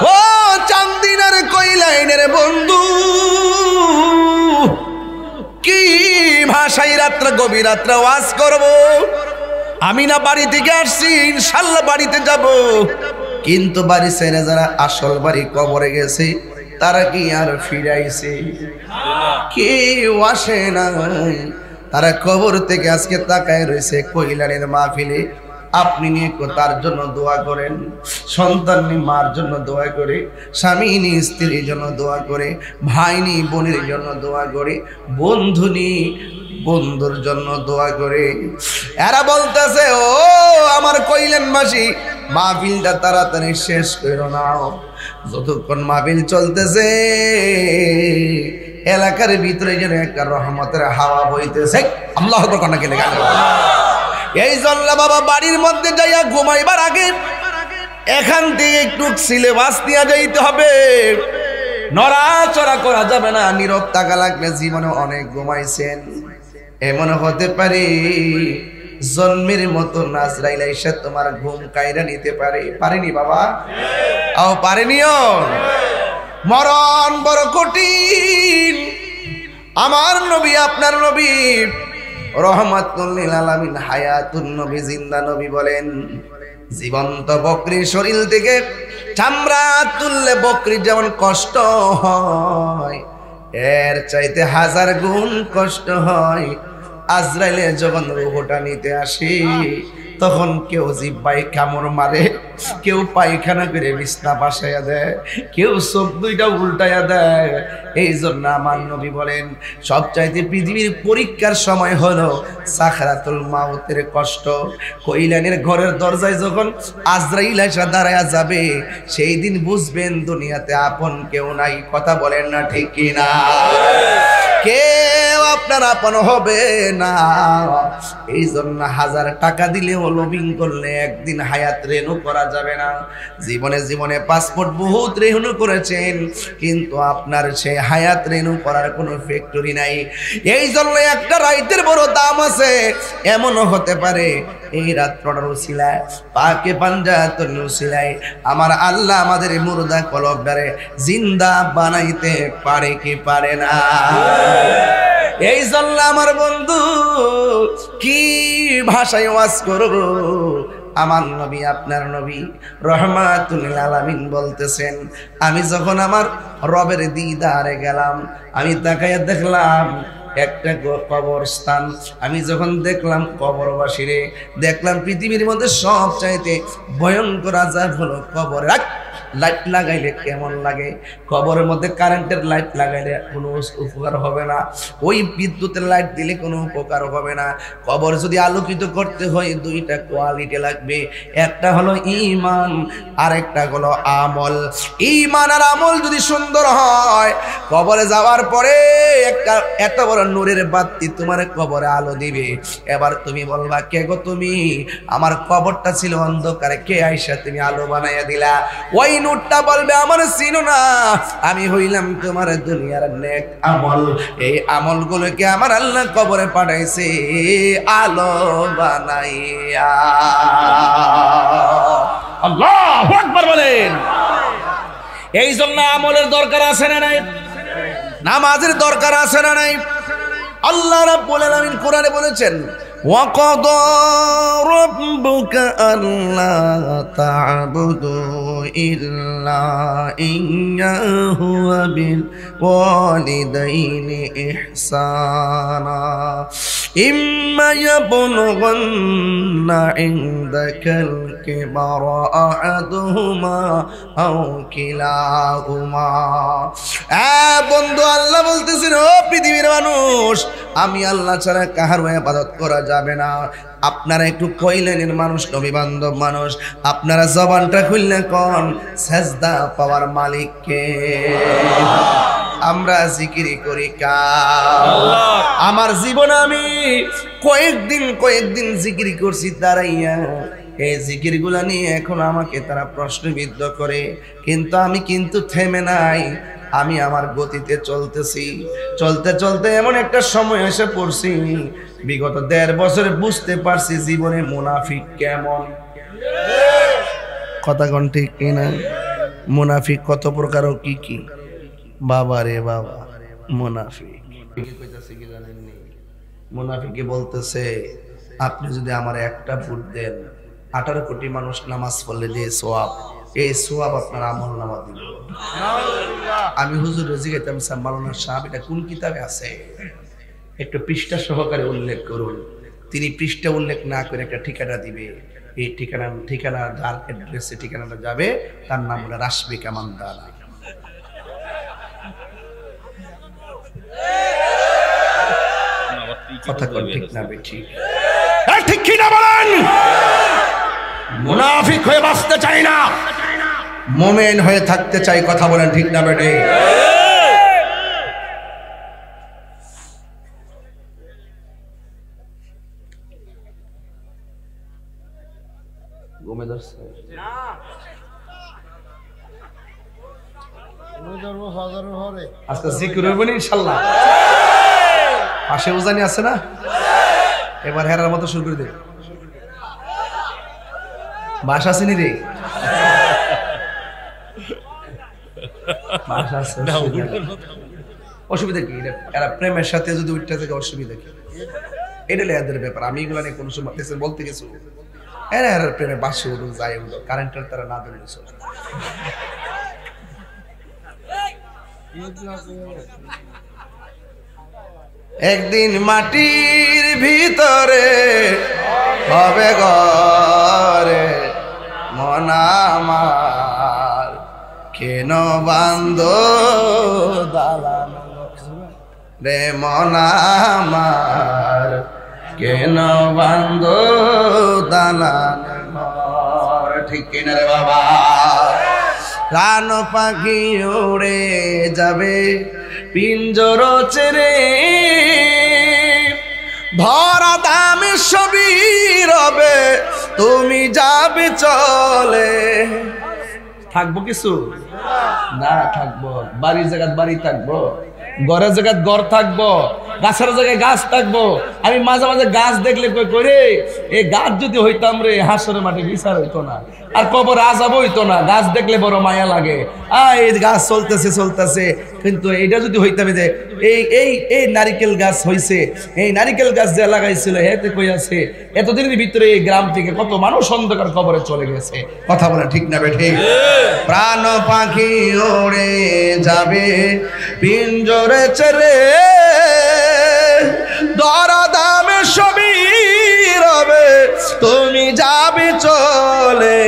[SPEAKER 1] ও চান্দিনার কইলাইনের বন্ধু কি ভাষায় রাত্রে গভীর রাত্রে ওয়াজ করব আমি না বাড়ি থেকে আসছি ইনশাআল্লাহ বাড়িতে যাব কিন্তু বাড়ি ছেড়ে যারা আসল বাড়ি কবরে গেছে তারা কি আর ফিরাইছে কেউ আসে না তারা কবর থেকে আজকে তাকায় রয়েছে কইলানের মাহফিলে আপনি নিয়ে তার জন্য দোয়া করেন, সন্তান নিয়ে মার জন্য দোয়া করে, স্বামী নিয়ে স্ত্রীর জন্য দোয়া করে, ভাই নিয়ে বোনের জন্য দোয়া করে, বন্ধু নিয়ে বন্ধুর জন্য দোয়া করে। এরা বলতেছে, ও আমার কইলেন মাসি, মাহফিলটা তাড়াতাড়ি শেষ করো না। যতক্ষণ মাহফিল চলতেছে এলাকার ভিতরে যেন একটা রহমতের হাওয়া বইতেছে। আল্লাহু আকবার কন্যাকে লেখা। এই জন্য বাবা বাড়ির মধ্যে যাইয়া ঘুমাইবার আগে এখান থেকে একটু সিলেবাস নিয়ে যাইতে হবে। নড়াচড়া করা যাবে না, নীরব থাকা লাগবে। জীবনে অনেক ঘুমাইছেন, এমন হতে পারে জন্মের মতো আজরাইল এসে তোমার ঘুম কাইরা নিতে পারে। পারেনি বাবা? আও পারেনিও? মরণ বড় কঠিন। আমার নবী, আপনার নবী রহমাতুল লিল আলামিন, হায়াতুন নবী, জিন্দা নবী বলেন, জীবন্ত বকরির শরীর থেকে চামড়া তুললে বকরির যেমন কষ্ট হয়, এর চাইতে 1000 গুণ কষ্ট হয় আজরাইলে যখন রূহটা নিতে আসে। তখন কেউ জিহ্বায় কামড় মারে, কেউ পায়খানা করে বিছনা বাসাইয়া দেয়, কেউ চোখ দুইটা উল্টাইয়া দেয়। এই জন্য আমার নবী বলেন, সবচাইতে পৃথিবীর পরীক্ষার সময় হলো সাকরাতুল মাউতের কষ্ট। কইলানের ঘরের দরজায় যখন আজরাইল এসে দাঁড়ায়া যাবে, সেই দিন বুঝবেন দুনিয়াতে আপন কেউ নাই। কথা বলেন না ঠিক কিনা? কেউ আপনার আপন হবে না। এই জন্য 1000 টাকা দিলেও লোভিং করলে একদিন হায়াত রেনু করা যাবে না। জীবনে জীবনে পাসপোর্ট বহুত রেনু করেছেন, কিন্তু আপনার সে হায়াত রেনু করার কোনো ফ্যাক্টরি নাই। এই জন্য একটা রাইতের বড় দাম আছে। এমনও হতে পারে এই রাত্রটার উসিলায়, পাকে পাঞ্জাতন উসিলায় আমার আল্লাহ আমাদের মুর্দা কলবটারে জিন্দা বানাইতে পারে কি পারে না? এই জন্য আমার বন্ধু কি ভাষায় ওয়াজ করব? আমার নবী, আপনার নবী রহমাতুল লিল আলামিন বলতেছেন, আমি যখন আমার রবের দিদারে গেলাম, আমি তাকাইয়া দেখলাম একটা কবরস্থান। আমি যখন দেখলাম কবরবাসীরে, দেখলাম পৃথিবীর মধ্যে সব চাইতে ভয়ঙ্কর আযাব হলো কবরে। লাইট লাগাইলে কেমন লাগে? কবরের মধ্যে কারেন্টের লাইট লাগাইলে কোনো উপকার হবে না, ওই বিদ্যুতের লাইট দিলে কোনো উপকার হবে না। কবর যদি আলোকিত করতে হয় 2টা কোয়ালিটি লাগবে, একটা হলো ঈমান, আরেকটা হলো আমল। ঈমান আর আমল যদি সুন্দর হয়, কবরে যাওয়ার পরে একটা এত বড় নূরের বাতি তোমার কবরে আলো দিবে। এবার তুমি বলবা, কে গো তুমি? আমার কবরটা ছিল অন্ধকারে, কে আইসা তুমি আলো বানাইয়া দিলা? ওই নূরটা বলবে, আমার চিনো না, আমি হইলাম তোমার দুনিয়ার নেক আমল। এই আমলগুলোকে আমার আল্লাহ কবরে পাঠাইছে আলো বানাইয়া। আল্লাহু আকবার বলেন। এই জন্য আমলের দরকার আছে না নাই? নামাজের দরকার আছে না নাই? আল্লাহ রাব্বুল আলামিন কোরআনে বলেছেন, وَقَضَى رَبُّكَ أَلَّا تَعْبُدُوا إِلَّا إِيَّاهُ وَبِالْوَالِدَيْنِ إِحْسَانًا إِمَّا يَبْلُغَنَّ عِندَكَ الْكِبَرَ أَحَدُهُمَا أَوْ كِلَاهُمَا। বন্ধু, আল্লাহ বলতেছেন, ও পৃথিবীর মানুষ, আমি আল্লাহ ছাড়া কাহারও ইবাদত করা যাবে না। আপনারা একটু কইলেনের মানুষ, নবী বান্ধব মানুষ, আপনারা জবানটা খুললে কোন সেজদা পাওয়ার মালিক কে? আমরা জিকিরি করি কার? আমার জীবনে আমি কয়েকদিন জিকির করছি দাঁড়াইয়া। এই জিকিরগুলা নিয়ে এখন আমাকে তারা প্রশ্নবিদ্ধ করে, কিন্তু আমি কিন্তু থেমে নাই। আমি আমার গতিতে চলতেছি। চলতে চলতে এমন একটা সময় এসে পড়ছি, বিগত 1.5 বছরে বুঝতে পারছি জীবনে মুনাফিক কেমন। কথা কোন ঠিক কিনা? মুনাফিক কত প্রকার ও কি কি? বাবা রে বাবা, মুনাফিক কইতাছে কি জানেননি? মুনাফিকে বলতেছে, আপনি যদি আমার একটা ভোট দেন, 18 কোটি মানুষ নামাজ পড়লে যে সওয়াব, এই সওয়াব আপনার আমলনামা দিব। আমি হুজুর জিজ্ঞাসাম, মাওলানা সাহেব, এটা কোন কিতাবে আছে? একটু পৃষ্ঠা সহকারে উল্লেখ করুন। তিনি পৃষ্ঠা উল্লেখ না করে একটা ঠিকানা দিবে। এই ঠিকানা যার অ্যাড্রেসে ঠিকানাটা যাবে তার নাম হলো রাশবি কামানদালা। কথা কোন ঠিক না বেঠি? ঠিক কি না বলেন? মুনাফিক হয়ে বাঁচতে চাই না, মুমিন হয়ে থাকতে চাই। কথা বলেন ঠিক না বেঠি? ঘুমে ধরছে আজকে জিকির হইব না ইনশাআল্লাহ। পাশে উজানি আছে না, এবার হেরার মতো শুরু করে দে। বাসা চিনি রে, বাসা আছে, অসুবিধা কি? এরা প্রেমের সাথে যদি উঠতে থাকে অসুবিধা কি? এটা এদের ব্যাপার। আমি এগুলো নিয়ে কোনো সময় বলতে গেছি এরা এরা প্রেমে বাসে উঠুক যায় উঠুক, কারেন্টের তারা না ধরে চলে। একদিন মাটির ভিতরে হবে ঘরে মন আমার, কেন বান্ধ দালান রে মন আমার, কেন বান্ধ দালান ঘর। ঠিক কিনা রে বাবা? প্রাণ পাখি উড়ে যাবে পিঞ্জর ছেড়ে, ধরা দামে সবই রবে তুমি যাবে চলে। থাকবো কিছু না, থাকবো বাড়ির জায়গায় বাড়ি থাকবো, ঘরের জায়গায় ঘর থাকবো, গাছের জায়গায় গাছ থাকবো। আমি মাঝে মাঝে গাছ দেখলে কই করে এই গাছ যদি হইতাম রে হাসরের মাঠে বিচার হইতো না, আর কবর আযাব হইতো না। গাছ দেখলে বড় মায়া লাগে। এই গাছ চলতেছে চলতেছে, কিন্তু এইটা যদি হইতাম যে এই এই এই নারিকেল গাছ হইছে, এই নারিকেল গাছ যে লাগাইছিল এতে কই আছে, এতদিনের ভিতরে এই গ্রাম থেকে কত মানুষ অন্ধকার কবরে চলে গেছে। কথা বলে ঠিক না বেঠে? প্রাণ পাখি উড়ে যাবে পিঞ্জরে ছেড়ে, ধরা দামে সবই রবে তুমি যাবে চলে।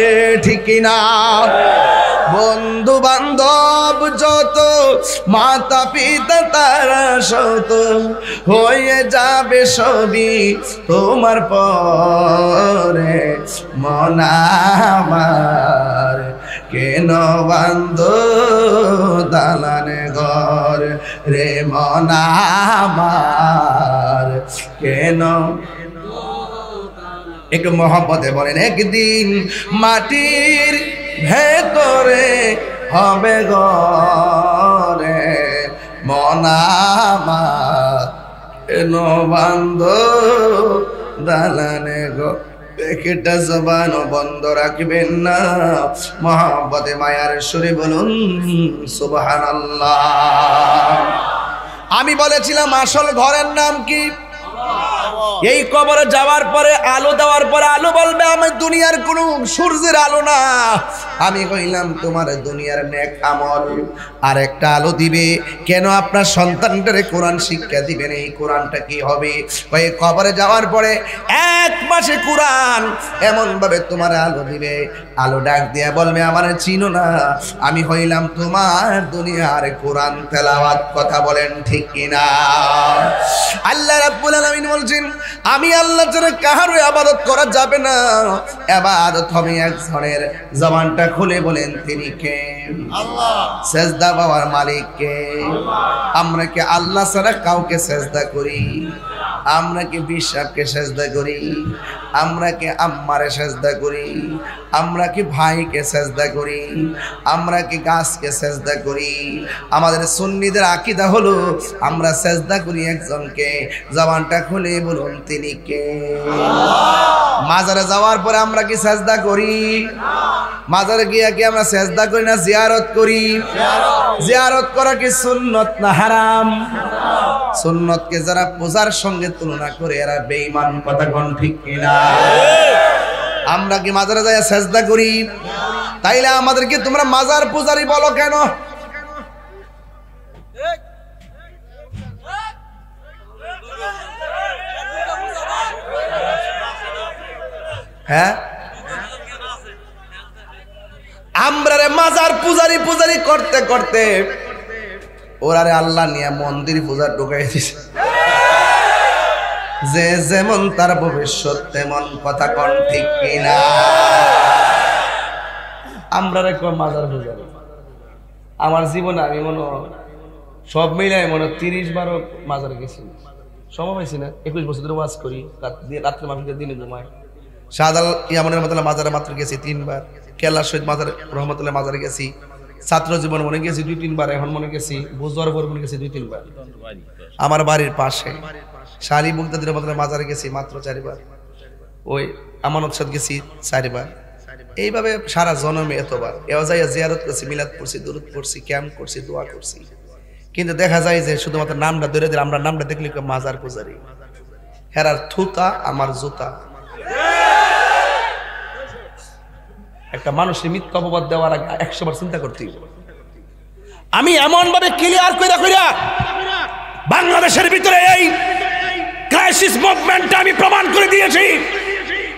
[SPEAKER 1] ঠিক না? বন্ধু বান্ধব যত, মাতা পিতা তারা শত, হয়ে যাবে সবই তোমার পরে মন আমার, কেন বান্ধ দালানে ঘর রে মন আমার, কেন? একটু মহব্বতে বলেন। একদিন মাটির ভেতরে হবে ঘরে মন আমার, কেন বান্ধ দালানে ঘর। একটা জবান বন্ধ রাখবেন না, মহব্বতে মায়ার সুরে বলুন সুবহানাল্লাহ। আমি বলেছিলাম আসল ঘরের নাম কি? এই কবরে যাওয়ার পরে আলো দেওয়ার পরে আলো বলবে আমি দুনিয়ার কোন সূর্যের আলো না, আমি কইলাম তোমার দুনিয়ার নেক আমল। আর একটা আলো দিবে কেন? আপনার সন্তানটারে কোরআন শিক্ষা দিবেন। এই কোরআনটা কি হবে? ওই কবরে যাওয়ার পরে 1 মাসে কোরআন এমন ভাবে তোমার আলো দিবে, আলো ডাক দিয়া বলবে আমার চিনো না, আমি হইলাম তোমার দুনিয়ার কোরআন তেলাওয়াত। কথা বলেন ঠিক কিনা? আল্লাহ রাব্বুল আলামিন বলছেন আমি আল্লাহ ছাড়া কারো ইবাদত করা যাবে না, ইবাদত হবে একজনের। জবানটা খুলে বলেন তিনি কে? আল্লাহ। সেজদা পাওয়ার মালিক কে? আমরা কি আল্লাহ ছাড়া কাউকে সেজদা করি? আমরা কি বিশ্বাসকে সেজদা করি? আমরা কি আম্মারে সেজদা করি? আমরা কি ভাইকে সেজদা করি? আমরা কি গাছকে সেজদা করি? আমাদের সুন্নিদের আকীদা হলো আমরা সেজদা করি একজনকে। জবানটা খুলে বলুন তিনি কে? মাজারে যাওয়ার পরে আমরা কি সেজদা করি? মাজারে গিয়ে কি আমরা সেজদা করি না জিয়ারত করি? জিয়ারত করা কি সুন্নত না হারাম? সুন্নতকে যারা পূজার সঙ্গে তুলনা করে এরা বেঈমান। কথা কোন ঠিক কিনা? আমরা কি মাজারে যায় সেজদা করি? তাইলে আমাদেরকে তোমরা মাজার পূজারি বলো কেন? হ্যাঁ আমরা রে মাজার পূজারি পূজারি করতে করতে ওরারে আল্লাহ নিয়ে মন্দির পূজা ঢুকাই দিছে। যে যেমন তার ভবিষ্যৎ তেমন, কথা কোন ঠিক কিনা? আমরা রে মাজার পূজারি। আমার জীবনে আমি মনে সব মিলাই মনে 30 বার মাজারে গেছি, সময় পাইছি না। 21 বছর ধরে ওয়াজ করি, রাত্রে মাফিকের দিনে ঘুমায়। শাহজালাল ইয়ামানের মাজারে মাত্র গেছি 3 বার। কেল্লা শহীদ মাজারে রহমতুল্লাহ মাজারে গেছি। ছাত্র জীবন মনে গেছি 2-3 বার। এখন মনে গেছি বুঝবার পর মনে গেছি 2-3 বার। আমার বাড়ির পাশে শালি মুক্তাদির রহমতুল্লাহ মাজারে গেছি মাত্র 4 বার। ওই আমানত সাদ গেছি 4 বার। এইভাবে সারা জন্মে এতবার এও যাইয়া জিয়ারত করছি, মিলাদ পড়ছি, দুরুদ পড়ছি, ক্যাম্প করছি, দোয়া করছি। কিন্তু দেখা যায় যে শুধুমাত্র নামটা ধরে দিলে, আমরা নামটা দেখলে মাজার পূজারি। হেরার থুতা আমার জুতা। একটা মানুষের মিথ্যা অপবাদ দেওয়ার আগে 100 বার চিন্তা করতে হবে। আমি এমন ভাবে ক্লিয়ার কইরা বাংলাদেশের ভিতরে এই ক্রাইসিস মুভমেন্টটা আমি প্রমাণ করে দিয়েছি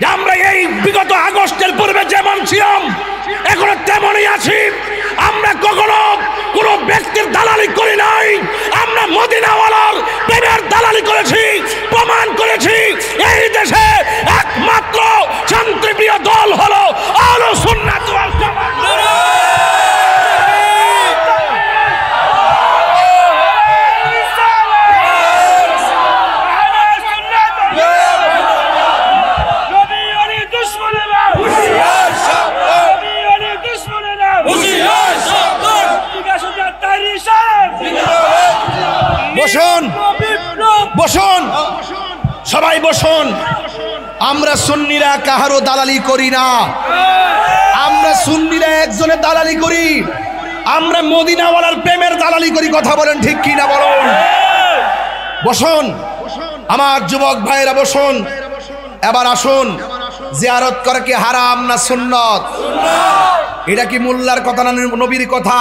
[SPEAKER 1] যে আমরা এই বিগত আগস্টের পূর্বে যেমন ছিলাম এখনো তেমনই আছি। আমরা কখনো কোনো ব্যক্তির দালালি করি নাই, আমরা মদিনাওয়ালার প্রেমের দালালি করেছি, প্রমাণ করেছি। এই দেশে একমাত্র শান্তিপ্রিয় দল হলো আহলে সুন্নাত ওয়াল জামাত। বসুন বসুন সবাই বসুন। আমরা সুন্নিরা কাহারও দালালি করি না, আমরা সুন্নিরা একজনের দালালি করি, আমরা মদিনাওয়ালার প্রেমের দালালি করি। কথা বলেন ঠিক কি না বলুন? বসুন আমার যুবক ভাইরা, বসুন। এবার আসুন, জিয়ারত করা কি হারাম না সুন্নত? এটা কি মোল্লার কথা না নবীর কথা?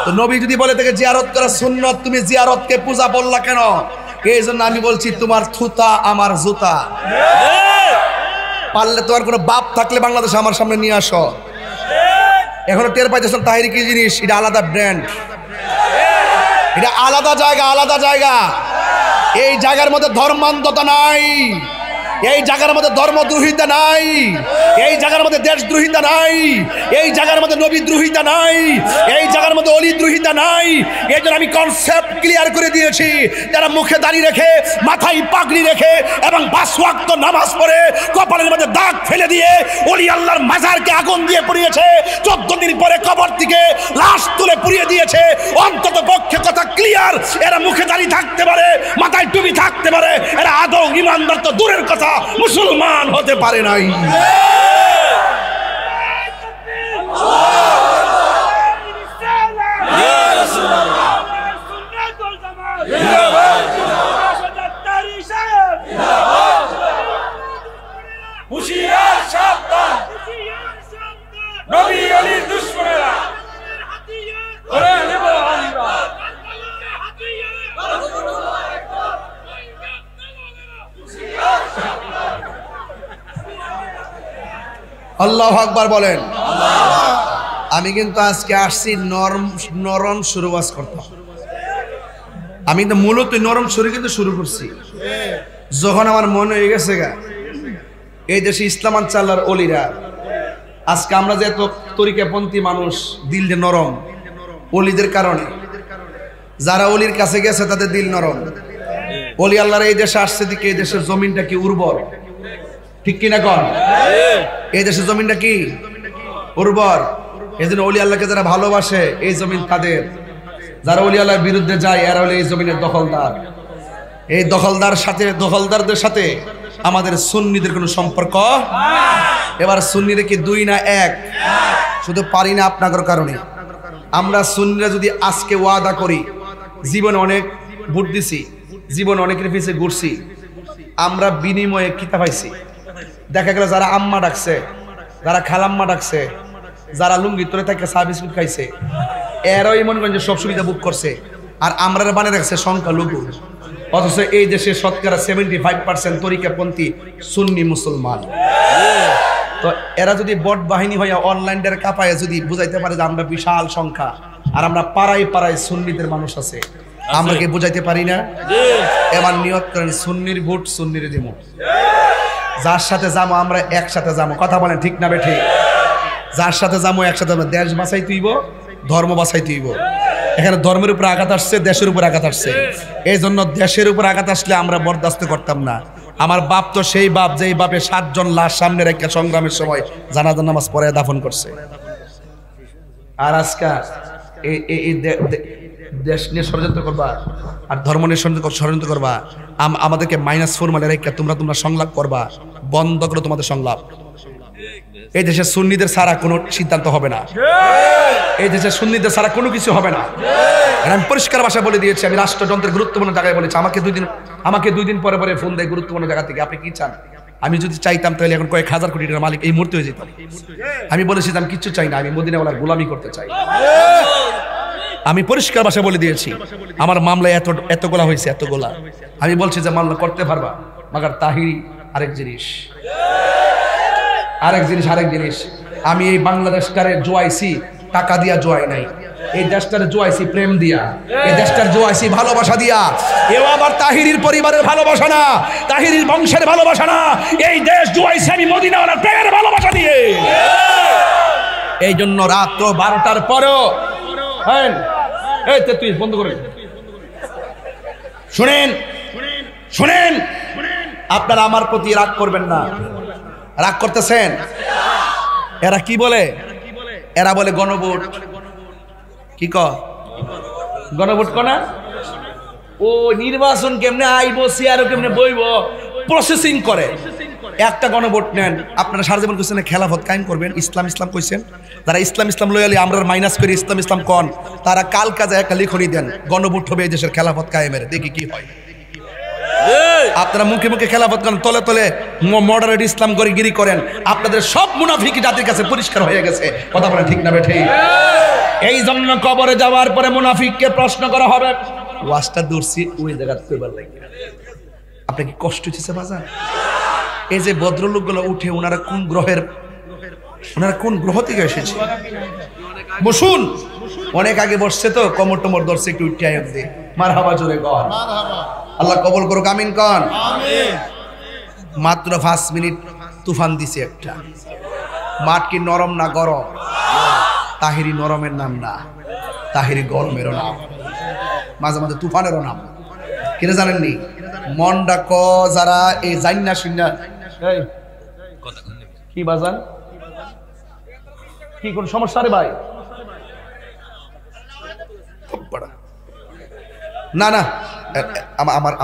[SPEAKER 1] তো নবী যদি বলে থেকে জিয়ারত করা সুন্নত, তুমি জিয়ারতকে পূজা বললা কেন? এই জন্য আমি বলছি তোমার থুতা আমার জুতা। পারলে তোমার কোনো বাপ থাকলে বাংলাদেশে আমার সামনে নিয়ে আসো। এখনো টের পাইতেছেন তাহিরি কি জিনিস? এটা আলাদা ব্র্যান্ড, এটা আলাদা জায়গা, আলাদা জায়গা। এই জায়গার মধ্যে ধর্মান্ধতা নাই, এই জায়গার মধ্যে ধর্মদ্রোহিতা নাই, এই জায়গার মধ্যে দেশদ্রোহিতা নাই, এই জায়গার মধ্যে নবীদ্রোহিতা নাই, এই জায়গার মধ্যে অলিদ্রোহিতা নাই। এই জন্য আমি কনসেপ্ট ক্লিয়ার করে দিয়েছি। যারা মুখে দাড়ি রেখে, মাথায় পাগড়ি রেখে এবং 5 ওয়াক্ত নামাজ পড়ে কপালের মধ্যে দাগ ফেলে দিয়ে ওলি আল্লাহর মাজারকে আগুন দিয়ে পুড়িয়েছে, 14 দিন পরে কবর থেকে লাশ তুলে পুড়িয়ে দিয়েছে, অন্তত পক্ষে কথা ক্লিয়ার, এরা মুখে দাড়ি থাকতে পারে, মাথায় টুপি থাকতে পারে, এরা আদৌ ইমানদার তো দূরের কথা মুসলমান হতে পারে নাই। আল্লাহু আকবার বলেন। আমি কিন্তু আজকে আসছি নরম শুরু করতাম। আমি তো মূলত নরম শুরু কিন্তু শুরু করছি যখন আমার মনে হয়ে গেছে এই দেশে ইসলাম চাল্লার অলিরা, আজকে আমরা যে এত তরিকাপন্থী মানুষ, দিল যে নরম অলিদের কারণে। যারা অলির কাছে গেছে তাদের দিল নরম। অলি আল্লাহর এই দেশে আসছে দিকে এই দেশের জমিনটা কি উর্বর, ঠিক কিনা কন? এই দেশের জমিনটা কি উর্বর। এই জন্য অলি আল্লাহকে যারা ভালোবাসে এই জমিন তাদের, যারা অলি আল্লাহর বিরুদ্ধে যায় এরা হলো এই জমিনের দখলদার। এই দখলদারদের সাথে আমাদের সুন্নিদের কোনো সম্পর্ক। এবার সুন্নিরা কি 2 না 1? শুধু পারি না আপনাদের কারণে। আমরা সুন্নিরা যদি আজকে ওয়াদা করি, জীবনে অনেক ভোট দিছি, জীবনে অনেকের পিছে ঘুরছি, আমরা বিনিময়ে কিতা পাইছি। দেখা গেল যারা আম্মা ডাকছে, যারা খালাম্মা ডাকছে, যারা লুঙ্গি তোরে থাকে চা বিস্কুট খাইছে, এরাই মনে করেন যে সব সুবিধা বুক করছে, আর আমরা বানিয়ে রাখছে সংখ্যালঘু। অথচ এই দেশে শতকরা 75% তরিকাপন্থী সুন্নি মুসলমান। তো এরা যদি বট বাহিনী হইয়া অনলাইনের কাপায় যদি বুঝাইতে পারে যে আমরা বিশাল সংখ্যা আর আমরা পাড়ায় পাড়ায় সুন্নিদের মানুষ আছে, আমরা কি বুঝাইতে পারি না? এবার নিয়ত করেন সুন্নির ভোট সুন্নির দিব, যার সাথে যাবো আমরা একসাথে যাবো। কথা বলেন ঠিক না বেঠি? যার সাথে যাবো একসাথে যাবো। দেশ বাঁচাই তুইব, ধর্ম বাঁচাই তুইব। এখানে ধর্মের উপর আঘাত আসছে, দেশের উপর আঘাত আসছে, এই জন্য দেশের উপর আঘাত আসলে আমরা বরদাস্ত করতাম না। আমার বাপ তো সেই বাপ যেই বাপে 7 জন লাশ সামনে রেখে সংগ্রামের সময় জানাজার নামাজ পড়ে দাফন করছে। আর আজকে এই দেশ নিয়ে ষড়যন্ত্র করবা আর ধর্ম নিয়ে ষড়যন্ত্র করবা, আমাদেরকে -4 মানে রেখে তোমরা সংলাপ করবা। বন্ধ করো তোমাদের সংলাপ। এই দেশে সুন্নিদের ছাড়া কোনো সিদ্ধান্ত হবে না, এই দেশে সুন্নিদের ছাড়া কোনো কিছু হবে না। আমি পরিষ্কার ভাষা বলে দিয়েছি, আমি রাষ্ট্রযন্ত্রের গুরুত্বপূর্ণ জায়গায় বলেছি। আমাকে দুই দিন পরে পরে ফোন দেয় গুরুত্বপূর্ণ জায়গা থেকে, আপনি কি চান? আমি যদি চাইতাম তাহলে এখন কয়েক হাজার কোটি টাকার মালিক এই মুহূর্তে হয়ে যেতাম। আমি বলেছি আমি কিচ্ছু চাই না, আমি মদিনাওয়ালার গোলামি করতে চাই। আমি পরিষ্কার ভাষা বলে দিয়েছি, আমার মামলায় এতগুলা হয়েছে, এতগুলা। আমি বলছি যে মামলা করতে পারবা, মাগার তাহিরি আরেক জিনিস। আমি এই বাংলাদেশটারে জোয়াইছি টাকা দিয়া, জোয়াই নাই। এই দেশটারে জোয়াইছি প্রেম দিয়া, এই দেশটার জোয়াইছি ভালোবাসা দিয়া। এও আবার তাহিরির পরিবারের ভালোবাসা না, তাহিরির বংশের ভালোবাসা না, এই দেশ জোয়াইছি আমি মদিনাওয়ালার প্রেমের ভালোবাসা দিয়ে। এই জন্য রাত 12টার পরেও তুই বন্ধ করে শুনেন, আপনারা আমার প্রতি রাগ করবেন না। রাগ করতেছেন? এরা কি বলে? এরা বলে গণভোট। কি গণভোট কনা? ও নির্বাচন কেমনে আইব, সিআরও কেমনে বইব, প্রসেসিং করে। একটা গণভোট নেন, আপনারা সারা জীবন কইছেন খেলাফত কায়েম করবেন, ইসলাম কইছেন। যারা ইসলাম লয়ালি আমরা মাইনাস করে ইসলাম কন, তারা কাল কাজে একটা লিখনি দেন, গণভোট হবে এই দেশের খেলাফত কায়েমের, দেখি কি হয়। আপনারা মুখে মুখে খেলাফত করেন, তলে তলে মডারেট ইসলাম করে গিরি করেন। আপনাদের সব মুনাফিক জাতির কাছে পরিষ্কার হয়ে গেছে। কথা বলে ঠিক না বেঠি? এই জন্য কবরে যাওয়ার পরে মুনাফিককে প্রশ্ন করা হবে, ওয়াজটা দূরছি ওই জায়গায় কইবার লাগে। আপনার কি কষ্ট হচ্ছে বাজার? এই যে ভদ্রলোকগুলো উঠে, ওনারা কোন গ্রহ থেকে এসেছে? বসুন, অনেক আগে বসছে তো, কমর টমর ধরছে, একটু উঠে আয় দে, মারহাবা জোরে কর, আল্লাহ কবুল করুক, আমিন কন। মাত্র 5 মিনিট তুফান দিছে একটা। মাঠ কি নরম না গরম? তাহিরি নরমের নাম না, তাহিরি গরমেরও নাম, মাঝে মাঝে তুফানেরও নাম। কেন জানেননি? মনটা যারা এই জান্না শুননা কি বাজান, কি কোন সমস্যা রে ভাই? না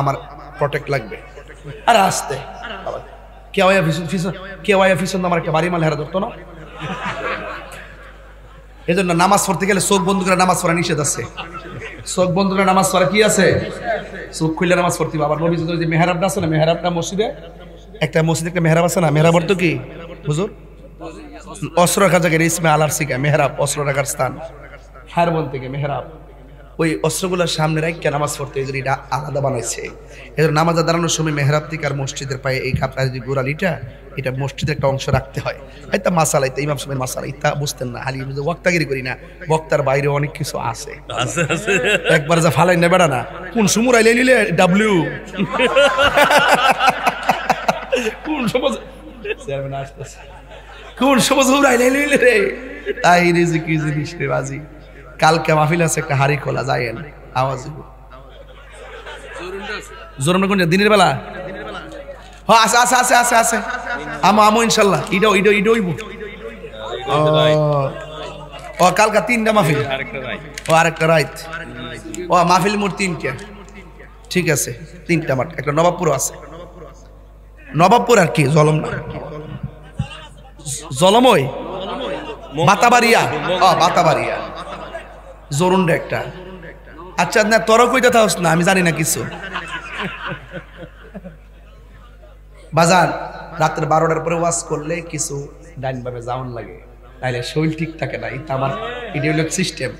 [SPEAKER 1] আমার প্রটেক্ট লাগবে। আর আসতে আমার একটা বাড়ি মাল হেরা ধরতো না। এই জন্য নামাজ পড়তে গেলে চোখ বন্ধ করে নামাজ পড়া নিষেধ আছে। চোখ বন্ধ করে নামাজ পড়া কি আছে? চোখ খুললে নামাজ পড়তে হবে। আবার নবী যে মেহরাবটা আছে না, মেহরাবটা মসজিদে একটা মেহরাব আছে না, মেহরাব অর্থ কি হুজুর? অস্ত্র রাখার জায়গায় ইসমে আলার শিখা মেহরাব, অস্ত্র রাখার স্থান। হার বলতে গিয়ে মেহরাব, ওই অস্ত্রগুলোর সামনে রাখা নামাজ পড়তে এই জন্য এটা আলাদা বানাইছে। এদের নামাজে দাঁড়ানোর সময় মেহরাব থেকে আর মসজিদের পায়ে এই খাপড়া যে গোড়ালিটা, এটা মসজিদের একটা অংশ রাখতে হয়। এটা মাসালা, এটা ইমাম সাহেবের মাসালা, এটা বুঝতেন না। হালি বক্তাগিরি করি না, বক্তার বাইরে অনেক কিছু আছে। একবার যা ফালাই নেবে না, কোন সুমুর আইলে নিলে ডাব্লিউ কোন সবুজ আইলে নিলে রে, তাই রেজি কি জিনিস রে বাজি। কালকে মাহফিল আছে, একটা হাড়ি খোলা যায়েন, আওয়াজ জোর কোন দিনের বেলা? হ্যাঁ আছে আমো ইনশাল্লাহ। ইডইব ও কালকা 3টা মাহফিল, ও আরেকটা রাইত, ও মাহফিল মোট 3টা। ঠিক আছে, 3টা মাঠ, একটা নবাবপুর আছে। নবাবপুর আর কি জলম না, জলম ওই বাতাবাড়িয়া, বাতাবাড়িয়া জরুন একটা। আচ্ছা না, তোরা কইতে থাকস না, আমি জানি না কিছু। বাজার রাতের 12টার পরে ওয়াজ করলে কিছু ডাইন ভাবে যাওয়ান লাগে, তাইলে শরীর ঠিক থাকে না। এটা আমার ইডিওলজিক সিস্টেম,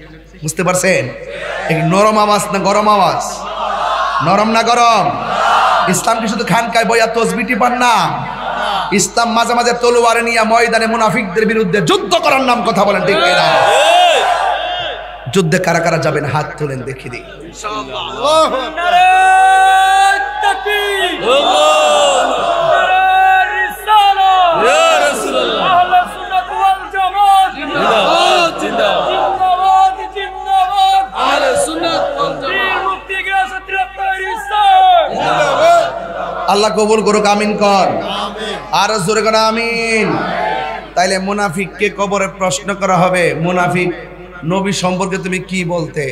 [SPEAKER 1] বুঝতে পারছেন? নরম আওয়াজ না গরম আওয়াজ? নরম না গরম? ইসলাম কি শুধু খানকায় বইয়া তসবিটি পান না? ইসলাম মাঝে মাঝে তলোয়ার নিয়ে ময়দানে মুনাফিকদের বিরুদ্ধে যুদ্ধ করার নাম কথা বলেন ঠিক না? যুদ্ধে কারা কারা যাবেন হাত তোলেন দেখি দিই। আল্লাহ কবুল করুক, আমিন কর, আর জোরে কর আমিন। তাইলে মুনাফিককে কবরে প্রশ্ন করা হবে, মুনাফিক নবী সম্পর্কে তুমি কি বলতে?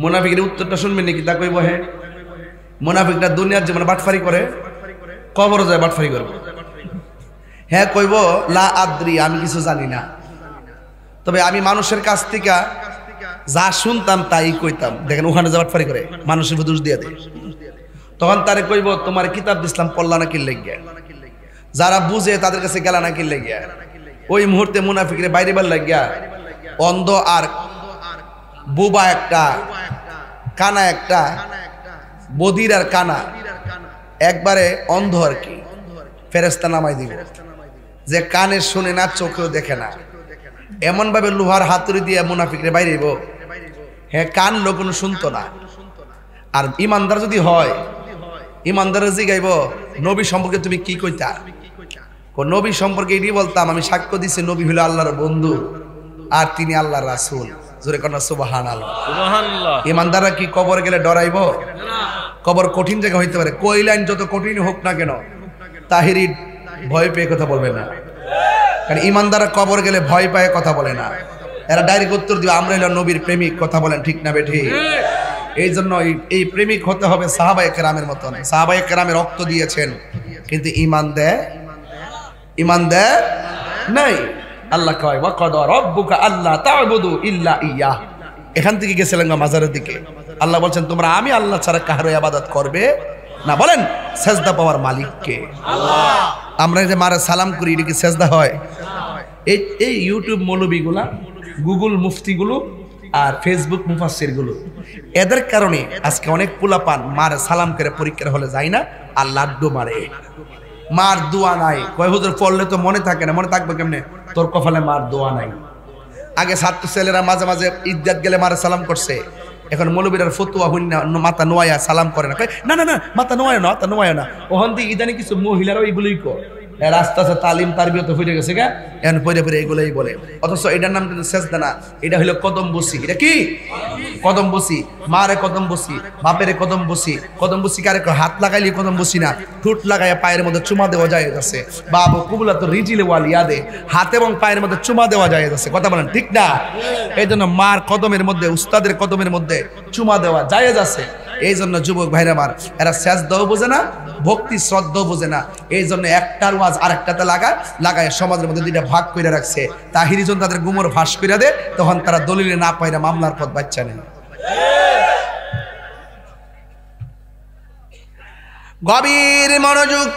[SPEAKER 1] মুনাফিকের উত্তরটা শুনবেন নাকি? তা কইব হে মুনাফিকটা দুনিয়ার জীবনে বাটফারি করে, কবরে যায় বাটফারি করবে। হ্যাঁ কইব লা আদ্রি, আমি কিছু জানি না, তবে আমি মানুষের কাছ থেকে যা শুনতাম তাই কইতাম। দেখেন ওখানে যা বাটফারি করে মানুষের দোষ দিয়ে দেয়। তখন তারে কইব তোমার কিতাব ইসলাম পড়লা না কি লেগে, যারা বুঝে তাদের কাছে গেলা না কি লেগে। ওই মুহূর্তে মুনাফিকরে বাইরে বার লাগিয়া অন্ধ আর বুবা একটা, কানা একটা, বদির আর কানা একবারে অন্ধ আর কি, ফেরেশতা নামাই দিব যে কানে শুনে না চোখেও দেখে না। এমন ভাবে লোহার হাতুড়ি দিয়ে মুনাফিকরে বাইরে দিব, হ্যাঁ কান লোক শুনতো না। আর ইমানদার যদি হয়, ইমানদার জিগাইব নবী সম্পর্কে তুমি কি কইতা? নবী সম্পর্কে এটি বলতাম আমি সাক্ষ্য দিছি নবী হলো আল্লাহর বন্ধু আর তিনি আল্লাহর রাসূল। জোরে কর না সুবহানাল্লাহ। ইমানদাররা কি কবর গেলে ডরাইব? কবর কঠিন জায়গা হইতে পারে, কইলাইন যত কঠিন হোক না কেন তাহিরি ভয় পেয়ে কথা বলবে না। কারণ ইমানদাররা কবর গেলে ভয় পায় কথা বলে না, এরা ডাইরেক্ট উত্তর দিবে আমরা হলো নবীর প্রেমিক। কথা বলেন ঠিক না বেঠি? এই জন্য এই প্রেমিক হতে হবে সাহাবায়ে কেরামের মতন। সাহাবায়ে কেরামে রক্ত দিয়েছেন কিন্তু ইমান দেয় নাই। আল্লাহ কয় ওয়া ক্বাদা রাব্বুকা আল্লা তা'বুদু ইল্লা ইয়্যাহ। এখান থেকে গেছিলেন মাজারের দিকে। আল্লাহ বলছেন তোমরা আমি আল্লাহ ছাড়া কারো ইবাদত করবে না। বলেন সেজদা পাওয়ার মালিক কে? আল্লাহ। আমরা যে মারে সালাম করি এটা কি সেজদা হয়? এই ইউটিউব মৌলবীগুলা, গুগল মুফতিগুলো আর ফেসবুক মুফাসসিরগুলো, এদের কারণে আজকে অনেক পোলাপান মার সালাম করে পরীক্ষার হলে যায় না আর লাড্ডু মারে। মার দোয়া নাই, কয় হুজুর পড়লে তো মনে থাকে না। মনে থাকবে কেমনে? তোর কপালে মার দোয়া নাই। আগে ছাত্র ছেলেরা মাঝে মাঝে ইজ্জত গেলে মারে সালাম করছে, এখন মৌলবীরার ফতুয়া হইনা মাথা নোয়া সালাম করে না। না না না মাথা নোয়া না, মাথা নোয়া না। ওখান থেকে ইদানি কিছু মহিলারাও এগুলোই কর, রাস্তা আছে তালিম তারবিয়ত হয়ে গেছে গা, এখন পরে পরে এগুলোই বলে। অথচ এটার নাম কিন্তু সেজদা না, এটা হলো কদম বসি। এটা কি কদম বসি? মারে কদম বসি, বাপেরে কদম বসি। কদম বসি কারে হাত লাগাইলে কদম বসি না, ঠোঁট লাগাইয়া পায়ের মধ্যে চুমা দেওয়া যায় আছে। বাবু কুবুলা তো রিজিলে ওয়াল ইয়াদে, হাত এবং পায়ের মধ্যে চুমা দেওয়া যায় আছে। কথা বলেন ঠিক না? এই জন্য মার কদমের মধ্যে, উস্তাদের কদমের মধ্যে চুমা দেওয়া জায়েজ আছে। এই জন্য যুবক ভাইরা আমার, এরা সেজদাও বোঝে না, ভক্তি শ্রদ্ধাও বোঝে না। এই জন্য একটার ওয়াজ আরেকটাতে লাগায় সমাজের মধ্যে দুইটা ভাগ করে রাখছে। তাহিরি যখন তাদের গুমর ফাঁস করে দেয় তখন তারা দলিলে না পায় না, মামলার পথ বাচ্চা নেই। গভীর মনোযোগ।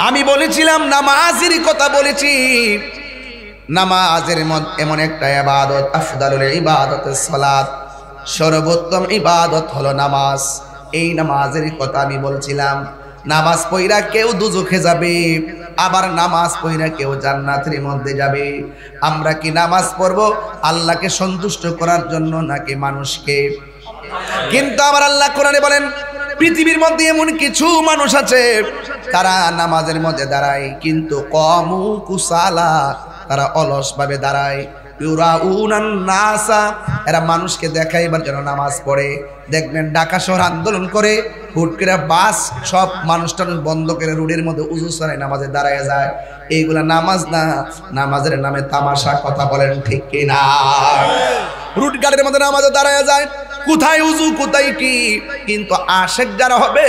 [SPEAKER 1] আমি বলেছিলাম নামাজের কথা বলেছি। নামাজের এমন একটা ইবাদত, আফদালুল ইবাদতুস সালাত, সর্বোত্তম ইবাদত হলো নামাজ। এই নামাজের কথা আমি বলছিলাম। নামাজ পড়া কেউ দুজখে যাবে, আবার নামাজ পড়া কেউ জান্নাতের মধ্যে যাবে। আমরা কি নামাজ পড়বো আল্লাহকে সন্তুষ্ট করার জন্য নাকি মানুষকে? কিন্তু আমার আল্লাহ কোরআনে বলেন পৃথিবীর মধ্যে এমন কিছু মানুষ আছে তারা নামাজের মধ্যে দাঁড়ায় কিন্তু কমু কুসালা, তারা অলস ভাবে দাঁড়ায়। এরা মানুষকে দেখাইবার জন্য নামাজ পড়ে। দেখবেন ঢাকা শহর আন্দোলন করে হুট করে বাস সব মানুষটা বন্ধ করে রোডের মধ্যে উজু ছাড়াই নামাজে দাঁড়ায় যায়। এইগুলা নামাজ না, নামাজের নামে তামাশা। কথা বলেন ঠিক কিনা? রুট গাড়ির মধ্যে নামাজে দাঁড়ায় যায়, কোথায় উজু কোথায় কি। কিন্তু আশেক যারা হবে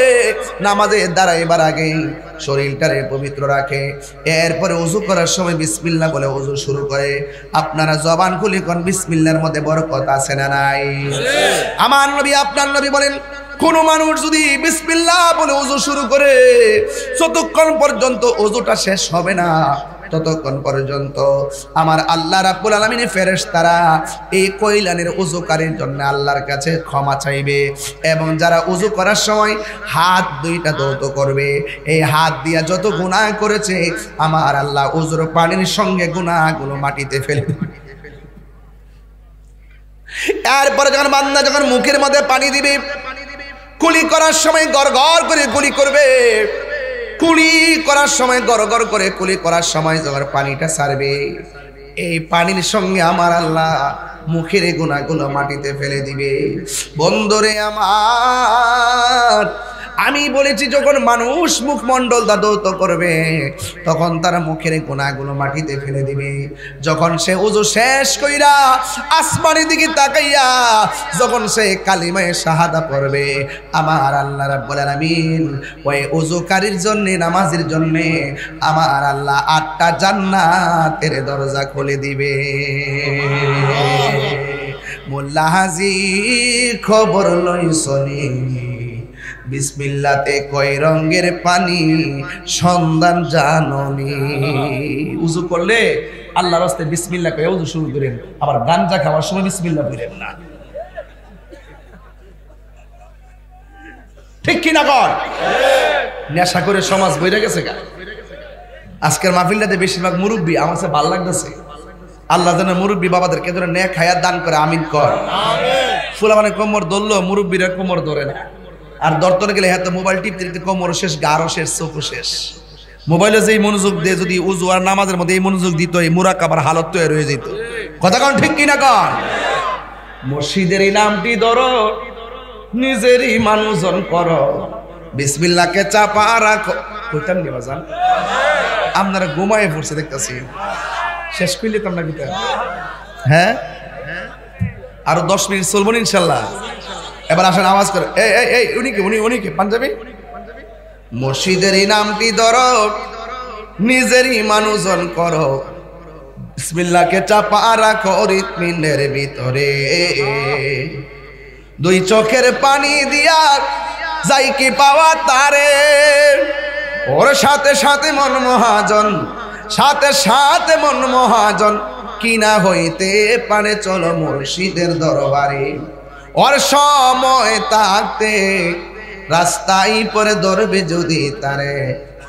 [SPEAKER 1] নামাজে দাঁড়াইবার আগে শরীরটারে পবিত্র রাখে, এরপরে উজু করার সময় বিসমিল্লাহ বলে উজু শুরু করে। আপনারা জবান খুলে কোন বিসমিল্লাহর মধ্যে বরকত আছে না নাই? আমার নবী আপনার নবী বলেন কোন মানুষ যদি বিসমিল্লাহ বলে উজু শুরু করে যতক্ষণ পর্যন্ত উজুটা শেষ হবে না ততক্ষণ পর্যন্ত আমার আল্লাহ রাব্বুল আলামিনের ফেরেশতারা এই কইলানের উযুকারীর জন্য আল্লাহর কাছে ক্ষমা চাইবে এবং যারা উযু করার সময় হাত দুইটা ধৌত করবে এই হাত দিয়া যত গুনাহ করেছে আমার আল্লাহ উযুর পানির সঙ্গে গুনাহগুলো মাটিতে ফেলে দেবে। এরপরে যখন বান্দা যখন মুখের মধ্যে পানি দিবে কুলি করার সময় গড়গড় করে কুলি করবে, কুলি করার সময় গড়গড় করে কুলি করার সময় যখন পানিটা ছাড়বে এই পানির সঙ্গে আমার আল্লাহ মুখের গুনাহগুলো মাটিতে ফেলে দিবে। বন্ধুরে আমার, আমি বলেছি যখন মানুষ মুখমণ্ডল দাদৌত করবে তখন তার মুখের গুনাহগুলো মাটিতে ফেলে দিবে। যখন সে উযু শেষ কইরা আসমানের দিকে তাকাইয়া যখন সে কালিমায়ে শাহাদা পড়বে আমার আল্লাহ রাব্বুল আলামিন ওই উযুকারীর জন্য নামাজের জন্য আমার আল্লাহ 8টা জান্নাতের দরজা খুলে দিবে। মোল্লা হাজি খবর লই শুনি বিসমিল্লাতে কয় রঙের পানি সন্ধান জাননি। উযু করলে আল্লাহর রাস্তায় বিসমিল্লাহ কয়ে উযু শুরু করেন, আবার গাঞ্জা খাওয়ার সময় বিসমিল্লাহ করেন না। ঠিক কি না কর? নেশা করে সমাজ বইরে গেছে গা। আজকের মাহফিলটাতে বেশিরভাগ মুরব্বী আমার কাছে ভালো লাগতেছে। আল্লাহ যেন মুরব্বী বাবাদেরকে যেন নেক হায়াত দান করে, আমিন কর। ফুলা মানে কোমর ধরলো, মুরব্বীরা কোমর ধরে না। আর দর্তনে গেলে হ্যাঁ মোবাইল টিপতে টিপতে কোমর শেষ, গাঢ় শেষ, চোখ শেষ। মোবাইলে যেই মনোযোগ দিয়ে যদি উযু আর নামাজের মধ্যে এই মনোযোগ দিত এই মুরাকাবার হালত তৈরি হয়ে যেত। কথা কন ঠিক কিনা কন? মসজিদের এই নামটি ধরো, নিজেরই মানুষজন করো, বিসমিল্লাহকে চাপা রাখো। কইতাম নি বাজান, আপনারা ঘুমায় পড়ছে দেখতেছি, শেষ করলে তো আমরা কিতা। হ্যাঁ আরো 10 মিনিট চলবো ইনশাল্লাহ। এবার আসেন আওয়াজ করে, এই উনি কে পাঞ্জাবি? মসজিদের এই নামটি ধরো, নিজেরই মানুষজন করো, বিসমিল্লাহকে চাপা রাখো হৃৎপিণ্ডের ভিতরে। দুই চোখের পানি দিয়া যাই কি পাওয়া তারে, ওর সাথে সাথে মন মহাজন, সাথে সাথে মন মহাজন, কিনা হইতে পারে চলো মুর্শিদের দরবারে। ওর সময় থাকতে রাস্তায় পরে ধরবে যদি তারে,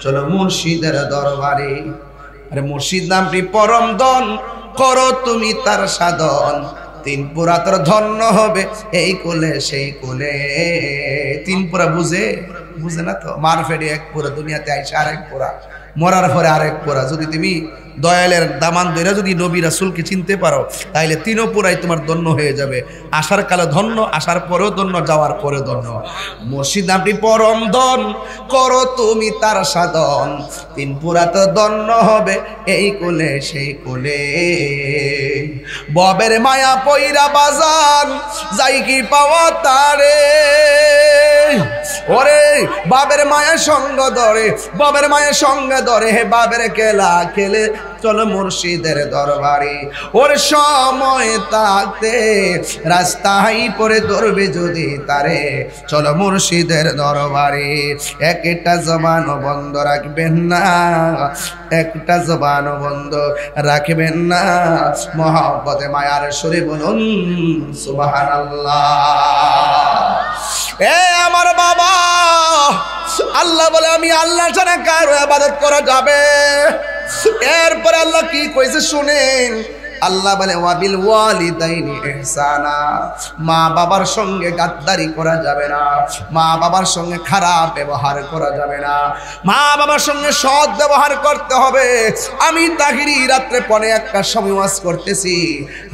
[SPEAKER 1] চলো মুর্শিদের দরবারে। আরে মুর্শিদ নামটি পরম ধন, করো তুমি তার সাধন, 3 পুরা তোর ধন্য হবে এই কোলে সেই কোলে। 3 পুরা বুঝে না তো? মার ফেড়ে 1 পুরা, দুনিয়াতে আইসা আরেক পুরা, মরার পরে আরেক পুরা। যদি তুমি দয়ালের দামান ধরে যদি নবী রাসূলকে চিনতে পারো তাইলে 3 পুরাই তোমার ধন্য হয়ে যাবে। আসার কালে ধন্য, আসার পরেও ধন্য, যাওয়ার পরে ধন্য। মুর্শিদ নামটি পরম ধন, করো তুমি তার সাধন, 3 পুরা তো ধন্য হবে এই কোলে সেই কোলে। ববের মায়া পইরা বাজান যাই কি পাওয়া তারে, ওরে বাবের মায়ের সঙ্গ ধরে, বাবের মায়ের সঙ্গে ধরে, হে বাবের খেলা খেলে চলো মুর্শিদের দরবারে। ওর সময় থাকতে রাস্তায় পরে ধরবে যদি তারে, চলো মুর্শিদের দরবারে। একটা জবান বন্ধ রাখবেন না, একটা জবান বন্ধ রাখবেন না, মহব্বতে মায়ার সুরে বলুন সুবহানাল্লাহ। এ আমার বাবা, আল্লাহ বলে আমি আল্লাহ ছাড়া কারো ইবাদত করা যাবে। এরপর আল্লাহ কি কইছে শুনেন, আল্লাহ বলে ওয়াবিল ওয়ালিদাইনি ইহসানা, মা বাবার সঙ্গে গাদ্দারি করা যাবে না, মা বাবার সঙ্গে খারাপ ব্যবহার করা যাবে না, মা বাবার সঙ্গে সৎ ব্যবহার করতে হবে। আমি তাহিরি রাত্রে 1:15 সময় ওয়াজ করতেছি,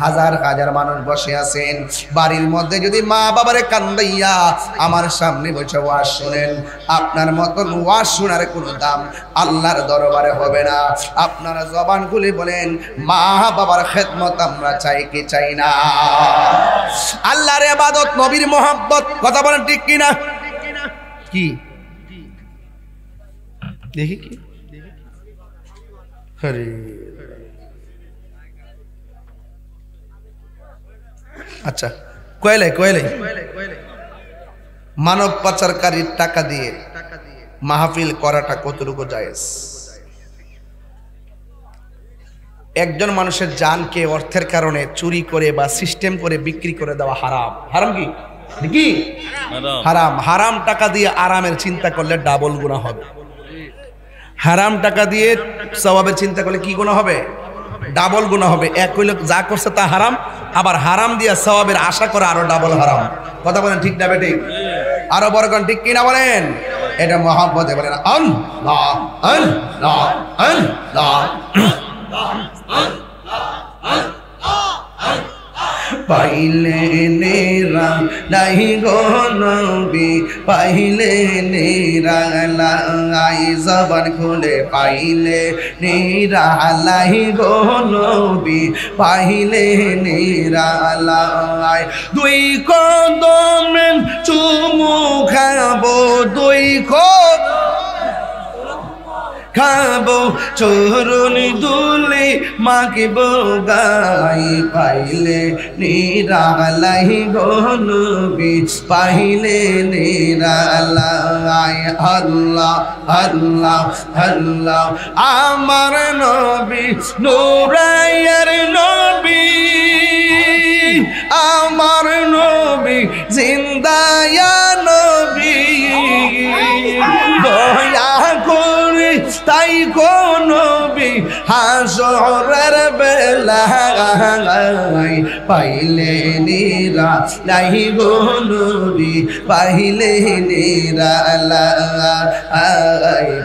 [SPEAKER 1] হাজার হাজার মানুষ বসে আছেন, বাড়ির মধ্যে যদি মা বাবারে কান্দাইয়া আমার সামনে বসে ওয়াজ শুনেন, আপনার মতন ওয়াজ শোনার কোনো দাম আল্লাহর দরবারে হবে না। আপনারা জবান খুলে বলেন মা বাবার খেদমত আমরা চাই কি চাই না? আল্লাহর ইবাদত, নবীর মোহাব্বত, কথা বলেন ঠিক কি না? কি দেখি কি আরে আচ্ছা, কয়লাই মানব পাচারকারীর টাকা দিয়ে মাহফিল করাটা কতটুকু জায়েজ? একজন মানুষের জানকে অর্থের কারণে চুরি করে বা সিস্টেম করে বিক্রি করে দেওয়া হারাম। হারাম কি কি হারাম। হারাম টাকা দিয়ে আরামের চিন্তা করলে ডাবল গুনাহ হবে। হারাম টাকা দিয়ে সওয়াবের চিন্তা করলে কি গুনাহ হবে? ডাবল গুনাহ হবে। এক হইল যা করছে তা হারাম, আবার হারাম দিয়া সওয়াবের আশা করে আরো ডাবল হারাম। কথা বলেন ঠিক না বেঠিক? আরো বড় কোন ঠিক কিনা বলেন? এটা মহব্বতে বলেন আল্লাহ আল্লাহ আল্লাহ। পাইলে নেরা নাই গো নবী, পাইলে নেরা লাই জবান খুলে, পাইলে নেরা লাই গো নবী, পাইলে নেরা লাই। দুই কদমে চুমু খাবো, দুই খাবো চরণ দুলে মাখিব গাই, পাইলে নিরালাই গো নবী, পাইলে নিরালাই। আল্লাহ আল্লাহ আল্লাহ আমার নবী নূরায়ের নবী, আমার নবী জিন্দায়া নবী, দয়া করে তাই গো নবী হাসরের বেলায়, পাইলে নিরালাই গো নবী, পাইলে নিরালাই,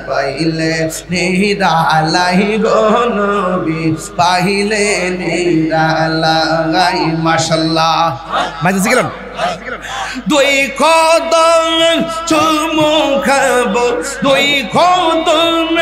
[SPEAKER 1] পাইলে নিরালাই গো নবী, পাইলে নিরালাই। মাশাআল্লাহ মাইতে গেলাম। দুই কদম চুমু খাবো, দুই কদম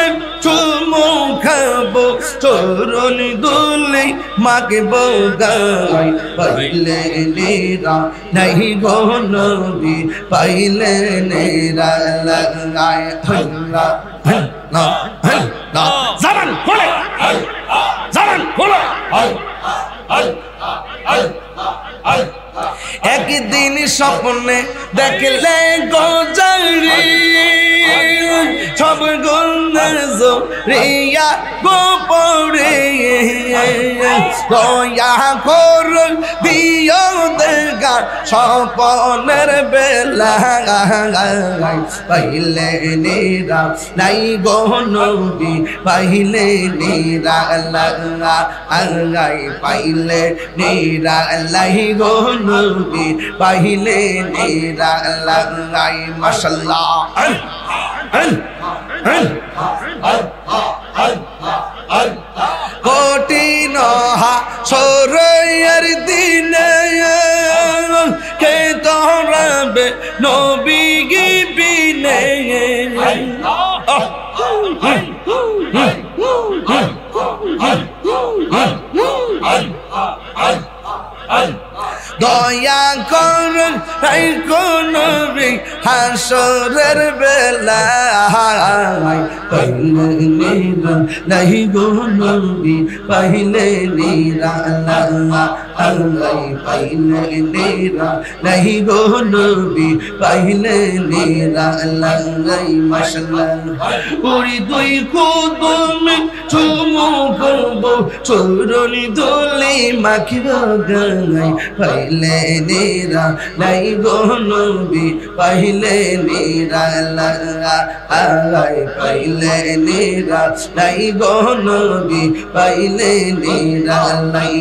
[SPEAKER 1] চুমু খাবো চরণ দুলে মাখিব গাই, পাইলে নিরালাই গো নবী, পাইলে নিরালাই। আল্লাহ আল্লাহ আল্লাহ জামান খোলে, জামান খোলে। একদিন স্বপ্নে দেখলে গোজারি, সব গুণের জরিয়া গোপরে, দয়া কর দিও দেখা স্বপ্নের বেলায়, পাইলে নিরালাই গো নবী, পাইলে নিরালাই, পাইলে নিরালাই গো নবী, পাইলে নিরালাই। মাশাআল্লাহ কঠিন হাসরের দিনে কে ধরবে নবী বিনে, দয়া করুন তাই কোন হাসরের বেলায়, পাইলে নিরালাই গো নবী, পাইলে নিরালাই, পাইলে নিরালাই গো নবী, পাইলে নিরালাই। মাশাআল্লাহ ওরে দুই কদমে চুমু খাবো চরণ দুলে মাখিব গাই, পাইলে নিরালাই গো নবী, পাইলে নিরালাই, পাইলে নিরালাই গো নবী, পাইলে নিরালাই।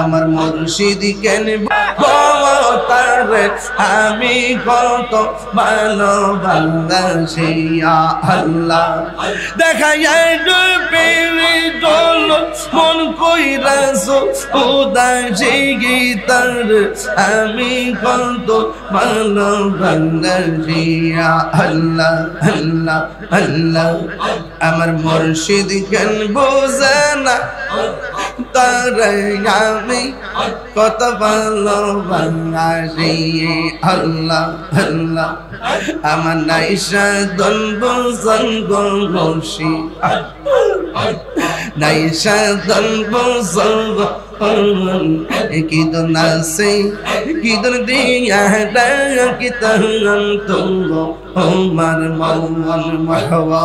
[SPEAKER 1] আমার মুর্শিদ কেন তারে আমি কত ভালোবাসি আল্লাহ, দেখাই পেরে চল মন কইরাছো উদাসী গীতার, আমি কত ভালোবাসি আল্লাহ আল্লাহ আল্লাহ। আমার মুর্শিদ কেন বোঝে না তারে আমি কত ভালোবাসি আল্লাহ আল্লাহ। আমার নাইসা দন্ব সঙ্গ বসি, নাইসা দন্ব সঙ্গ কি দন আছে কি দন দিয়া কি তো আমার মন মহওয়া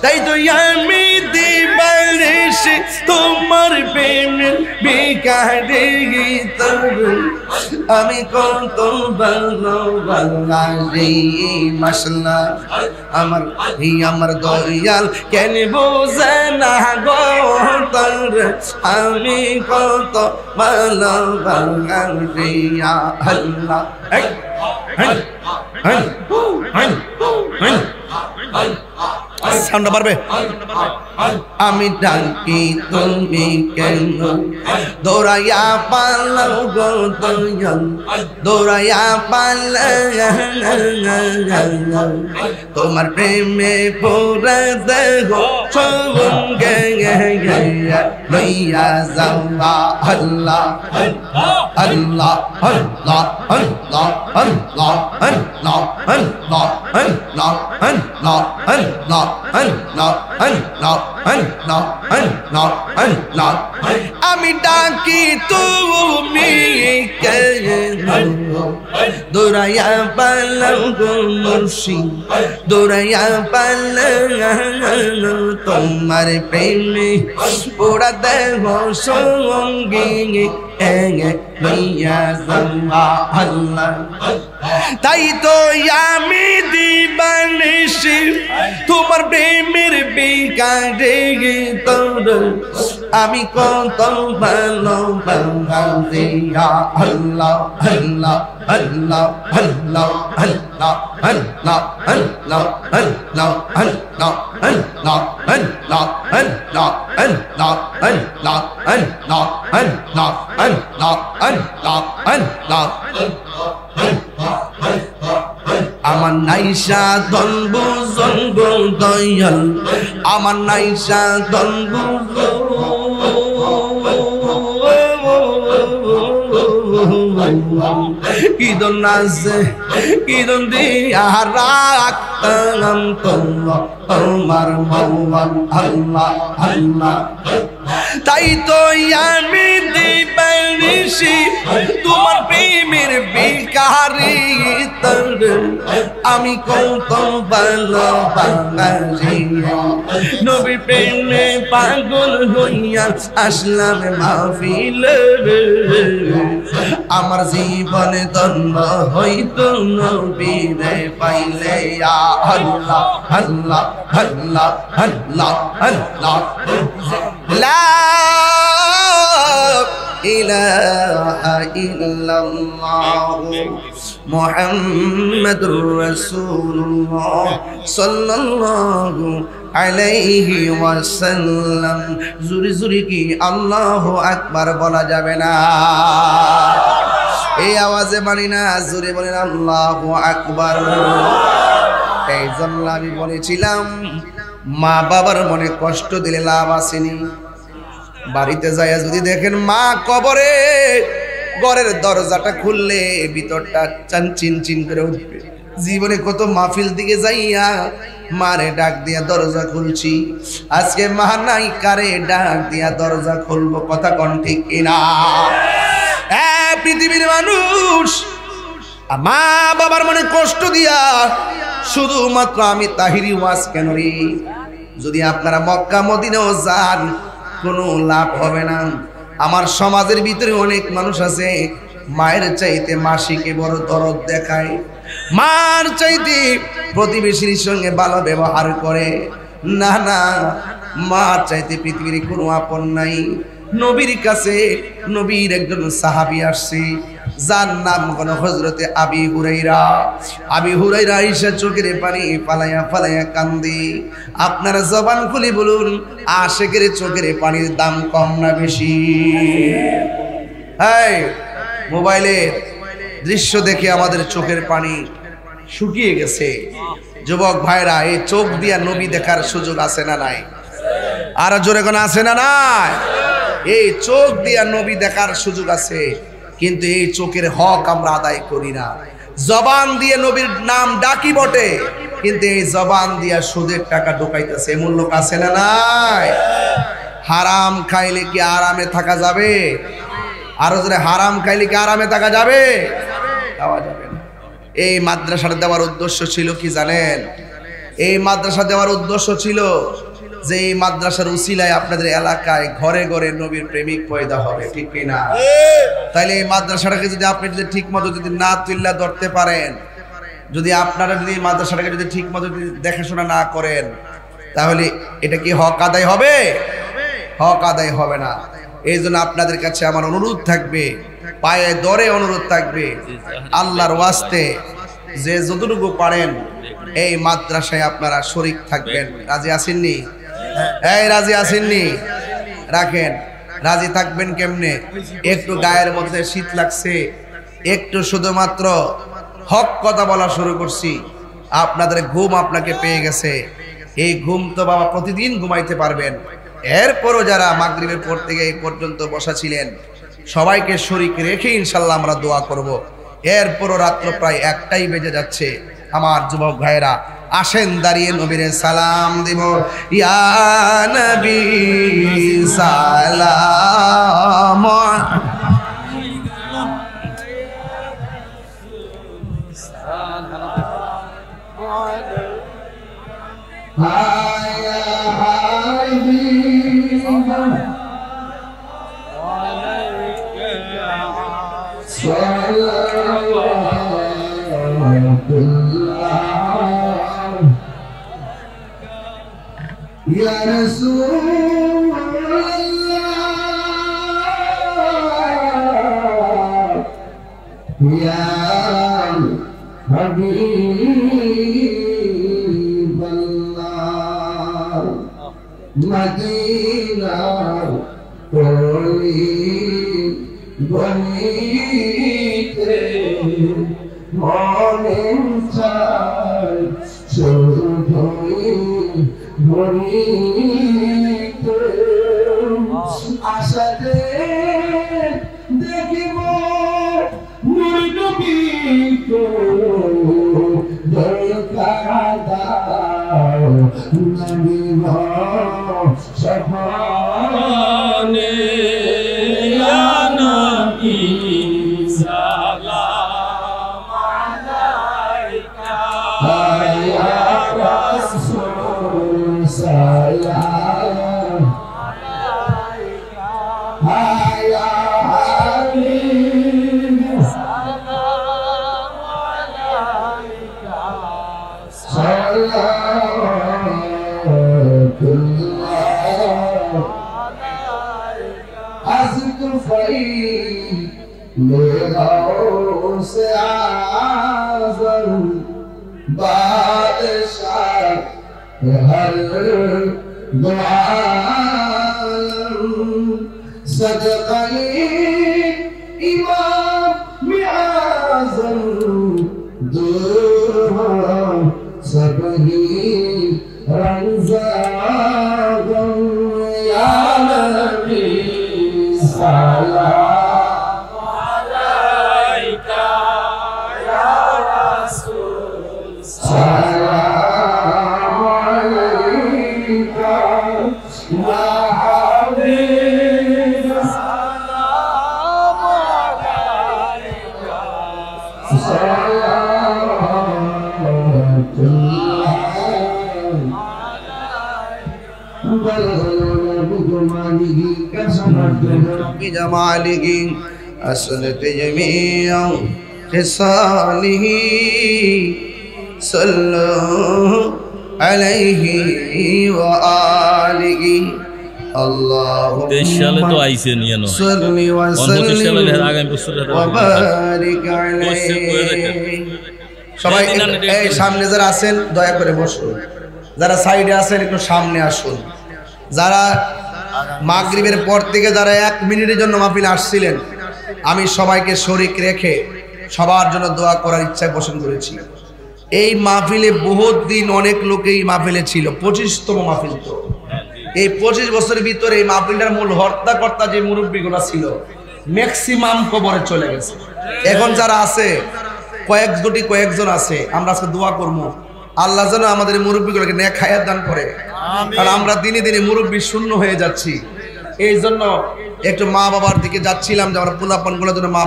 [SPEAKER 1] তাই তো আমি দিবানিশি তোমার প্রেমের বিকারে আমি কত ভালোবাসি মশলা আমার দয়াল কেন বোঝে না গো তোর আমি কত ভালোবাসি আল্লাহ সাউন্ডটা পারবে আমি ডাকি তুমি কেন দৌড়াইয়া পালাও গো দয়াল দৌড়াইয়া পালাও তোমার প্রেমে পড়ে দেহ সঙ্গে লইয়া যাওয়া আল্লাহ আল্লাহ আল্লাহ আল্লাহ আল্লাহ আল্লাহ আল্লাহ আল্লাহ আল্লাহ আল্লাহ আল্লাহ আল্লাহ আল্লাহ আল্লাহ আল্লাহ আমি ডাকি তুমি কেন দৌড়াইয়া পালাও গো মুর্শিদ দৌড়াইয়া পালাও তোমার প্রেমে পোড়া দেহ সঙ্গী লইয়া যাওয়া আল্লাহ তাই তো আমি দিবানিশি তোমার প্রেমের বিকারে তোর আমি কত ভালোবাসি আল্লাহ আল্লাহ আল্লাহ আল্লাহ আল্লাহ আল্লাহ আল্লাহ আল্লাহ আল্লাহ আল্লাহ আল্লাহ আল্লাহ আল্লাহ আল্লাহ আল্লাহ আল্লাহ আল্লাহ আল্লাহ আল্লাহ আমার নাইসা দনবু জনবু দয়াল আমার নাইসা দনবু কিদন নাচে কিদন দিয়া রাখতাম তোমার মওয়াল আল্লাহ আল্লাহ তাই তো আমি দিবানিশি তোমার প্রেমের বিকারি তোর আমি কত ভালোবাসি নবী প্রেমে পাগল হইয়া আসলাম মাহফিলে আমার জীবনে ধন্য হইতো নবীরে পাইলে আল্লাহ আল্লাহ আল্লাহ আল্লাহ আল্লাহ লা ইলাহা ইল্লাল্লাহ মুহাম্মাদুর রাসূলুল্লাহ সাল্লাল্লাহু আলাইহি ওয়াসাল্লাম জুরি জুরি কি আল্লাহু আকবার বলা যাবে না এই আওয়াজে মানি না জোরে বলেন আল্লাহু আকবার এই জন্য আমি বলেছিলাম মা বাবার মনে কষ্ট দিলে লাভ আসেনি বাড়িতে যাইয়া যদি দেখেন মা কবরে ঘরের দরজাটা খুললে ভিতরটা চিন চিন করে উঠবে জীবনে কত মাহফিল দিকে যাইয়া মারে ডাক দিয়া দরজা খুলছি আজকে মা নাই কারে ডাক দিয়া দরজা খুলবো কথা কোন ঠিক কিনা পৃথিবীর মানুষ মা বাবার মনে কষ্ট দিয়া শুধুমাত্র আমি তাহিরি ওয়াজ কেন রে যদি আপনারা মক্কা মদিনাও যান কোনো লাভ হবে না আমার সমাজের ভিতরে অনেক মানুষ আছে মায়ের চাইতে মাসিকে বড় দরদ দেখায় মার চাইতে প্রতিবেশীর সঙ্গে ভালো ব্যবহার করে না না মার চাইতে পৃথিবীর কোনো আপন নাই নবীর কাছে নবীর একজন সাহাবী আসছে যার নাম হলো হযরতে আবি হুরায়রা আয়েশা চোখের পানি ফালায়া ফালায়া কান্দে আপনারা জবান খুলে বলুন আশিকের চোখের পানির দাম কম না বেশি এই মোবাইলের দৃশ্য দেখে আমাদের চোখের পানি শুকিয়ে গেছে যুবক ভাইরা এই চোখ দিয়া নবী দেখার সুযোগ আছে না নাই আর জোরে কোন আছে না নাই এই চোখ দিয়া নবী দেখার সুযোগ আছে কিন্তু এই চোখের হক আমরা আদায় করি না জবান দিয়ে নবীর নাম ডাকি বটে কিন্তু এই জবান দিয়া সুদের টাকা ঢোকাইতেছে এমন লোক আছে না নাই হারাম খাইলে কি আরামে থাকা যাবে? আরো জোরে, হারাম খাইলে কি আরামে থাকা যাবে? যাওয়া যাবে না। এই মাদ্রাসাটা দেওয়ার উদ্দেশ্য ছিল কি জানেন? এই মাদ্রাসা দেওয়ার উদ্দেশ্য ছিল যে এই মাদ্রাসার উসিলায় আপনাদের এলাকায় ঘরে ঘরে নবীর প্রেমিক পয়দা হবে, ঠিক কি না? তাইলে এই মাদ্রাসাটাকে যদি আপনি যদি ঠিক মতো যদি না তুল্লা ধরতে পারেন, যদি আপনারা যদি মাদ্রাসাটাকে যদি ঠিক মতো দেখাশোনা না করেন, তাহলে এটা কি হক আদায় হবে? হক আদায় হবে না। এই জন্য আপনাদের কাছে আমার অনুরোধ থাকবে, পায়ে ধরে অনুরোধ থাকবে, আল্লাহর ওয়াস্তে যে যতটুকু পারেন এই মাদ্রাসায় আপনারা শরীক থাকবেন। রাজি আসেননি? এই রাজি আসেননি? রাখেন। রাজি থাকবেন কেমনে? একটু গায়ের মধ্যে শীত লাগছে, একটু শুধুমাত্র হক কথা বলা শুরু করছি, আপনাদের ঘুম আপনাকে পেয়ে গেছে। এই ঘুম তো বাবা প্রতিদিন ঘুমাইতে পারবেন। এরপরও যারা মাগরিবের পর থেকে এই পর্যন্ত বসা ছিলেন, সবাইকে শরীক রেখে ইনশাল্লাহ আমরা দোয়া করব। এরপরও রাত্র প্রায় 1টাই বেজে যাচ্ছে। আমার যুবক ভাইরা, আসেন দাঁড়িয়ে নবীরে সালাম দিব। ইয়া নবী সালাম
[SPEAKER 4] Ya Rasulullah, Ya Habibullah, Madina Koli Bonite Morning Time Sudhoi Bonite Asade Dekibo Nurubito Dorkada Nabibo Shafane Ya Nabi Salam Alaika Ya Rasul Salam Alaika Ya Habib Salam Alaika Salatullah Azku fai Legaon se azam Badshah har du'alam Sadaqai imam mi'azam Durham sabhi ranzagam Ya Nabi Salam Alaika Ya Rasul Salam Alaika Ya Habib Salam Alaika
[SPEAKER 1] بجماله أسنت جميع خصاله صلوا عليه وآله اللهم صل وسلم وبارك عليه সবাই এই সামনে যারা আছেন দয়া করে বসুন, যারা সাইডে আছেন একটু সামনে আসুন। যারা মাগরিবের পর থেকে যারা 1 মিনিটের জন্য মাহফিলে আসছিলেন, আমি সবাইকে শরীক রেখে সবার জন্য দোয়া করার ইচ্ছায় পোষণ করেছি। এই মাহফিলে বহুত দিন অনেক লোকেই মাহফিলে ছিল, 25তম মাহফিল। তো এই 25 বছরের ভিতরে এই মাহফিলটার মূল হর্তাকর্তা যে মুরব্বীগুলো ছিল ম্যাক্সিমাম কবরে চলে গেছে। এখন যারা আছে কয়েকজন আছে, আমরা আজকে দোয়া করবো আল্লাহ যেন আমাদের মুরব্বীগুলোকে নেক হায়াত দান করে। কারণ আমরা দিনে দিনে মুরব্বী শূন্য হয়ে যাচ্ছি। এই জন্য একটু মা বাবার দিকে যাচ্ছিলাম যে আমরা পোলাপানগুলোর জন্য মা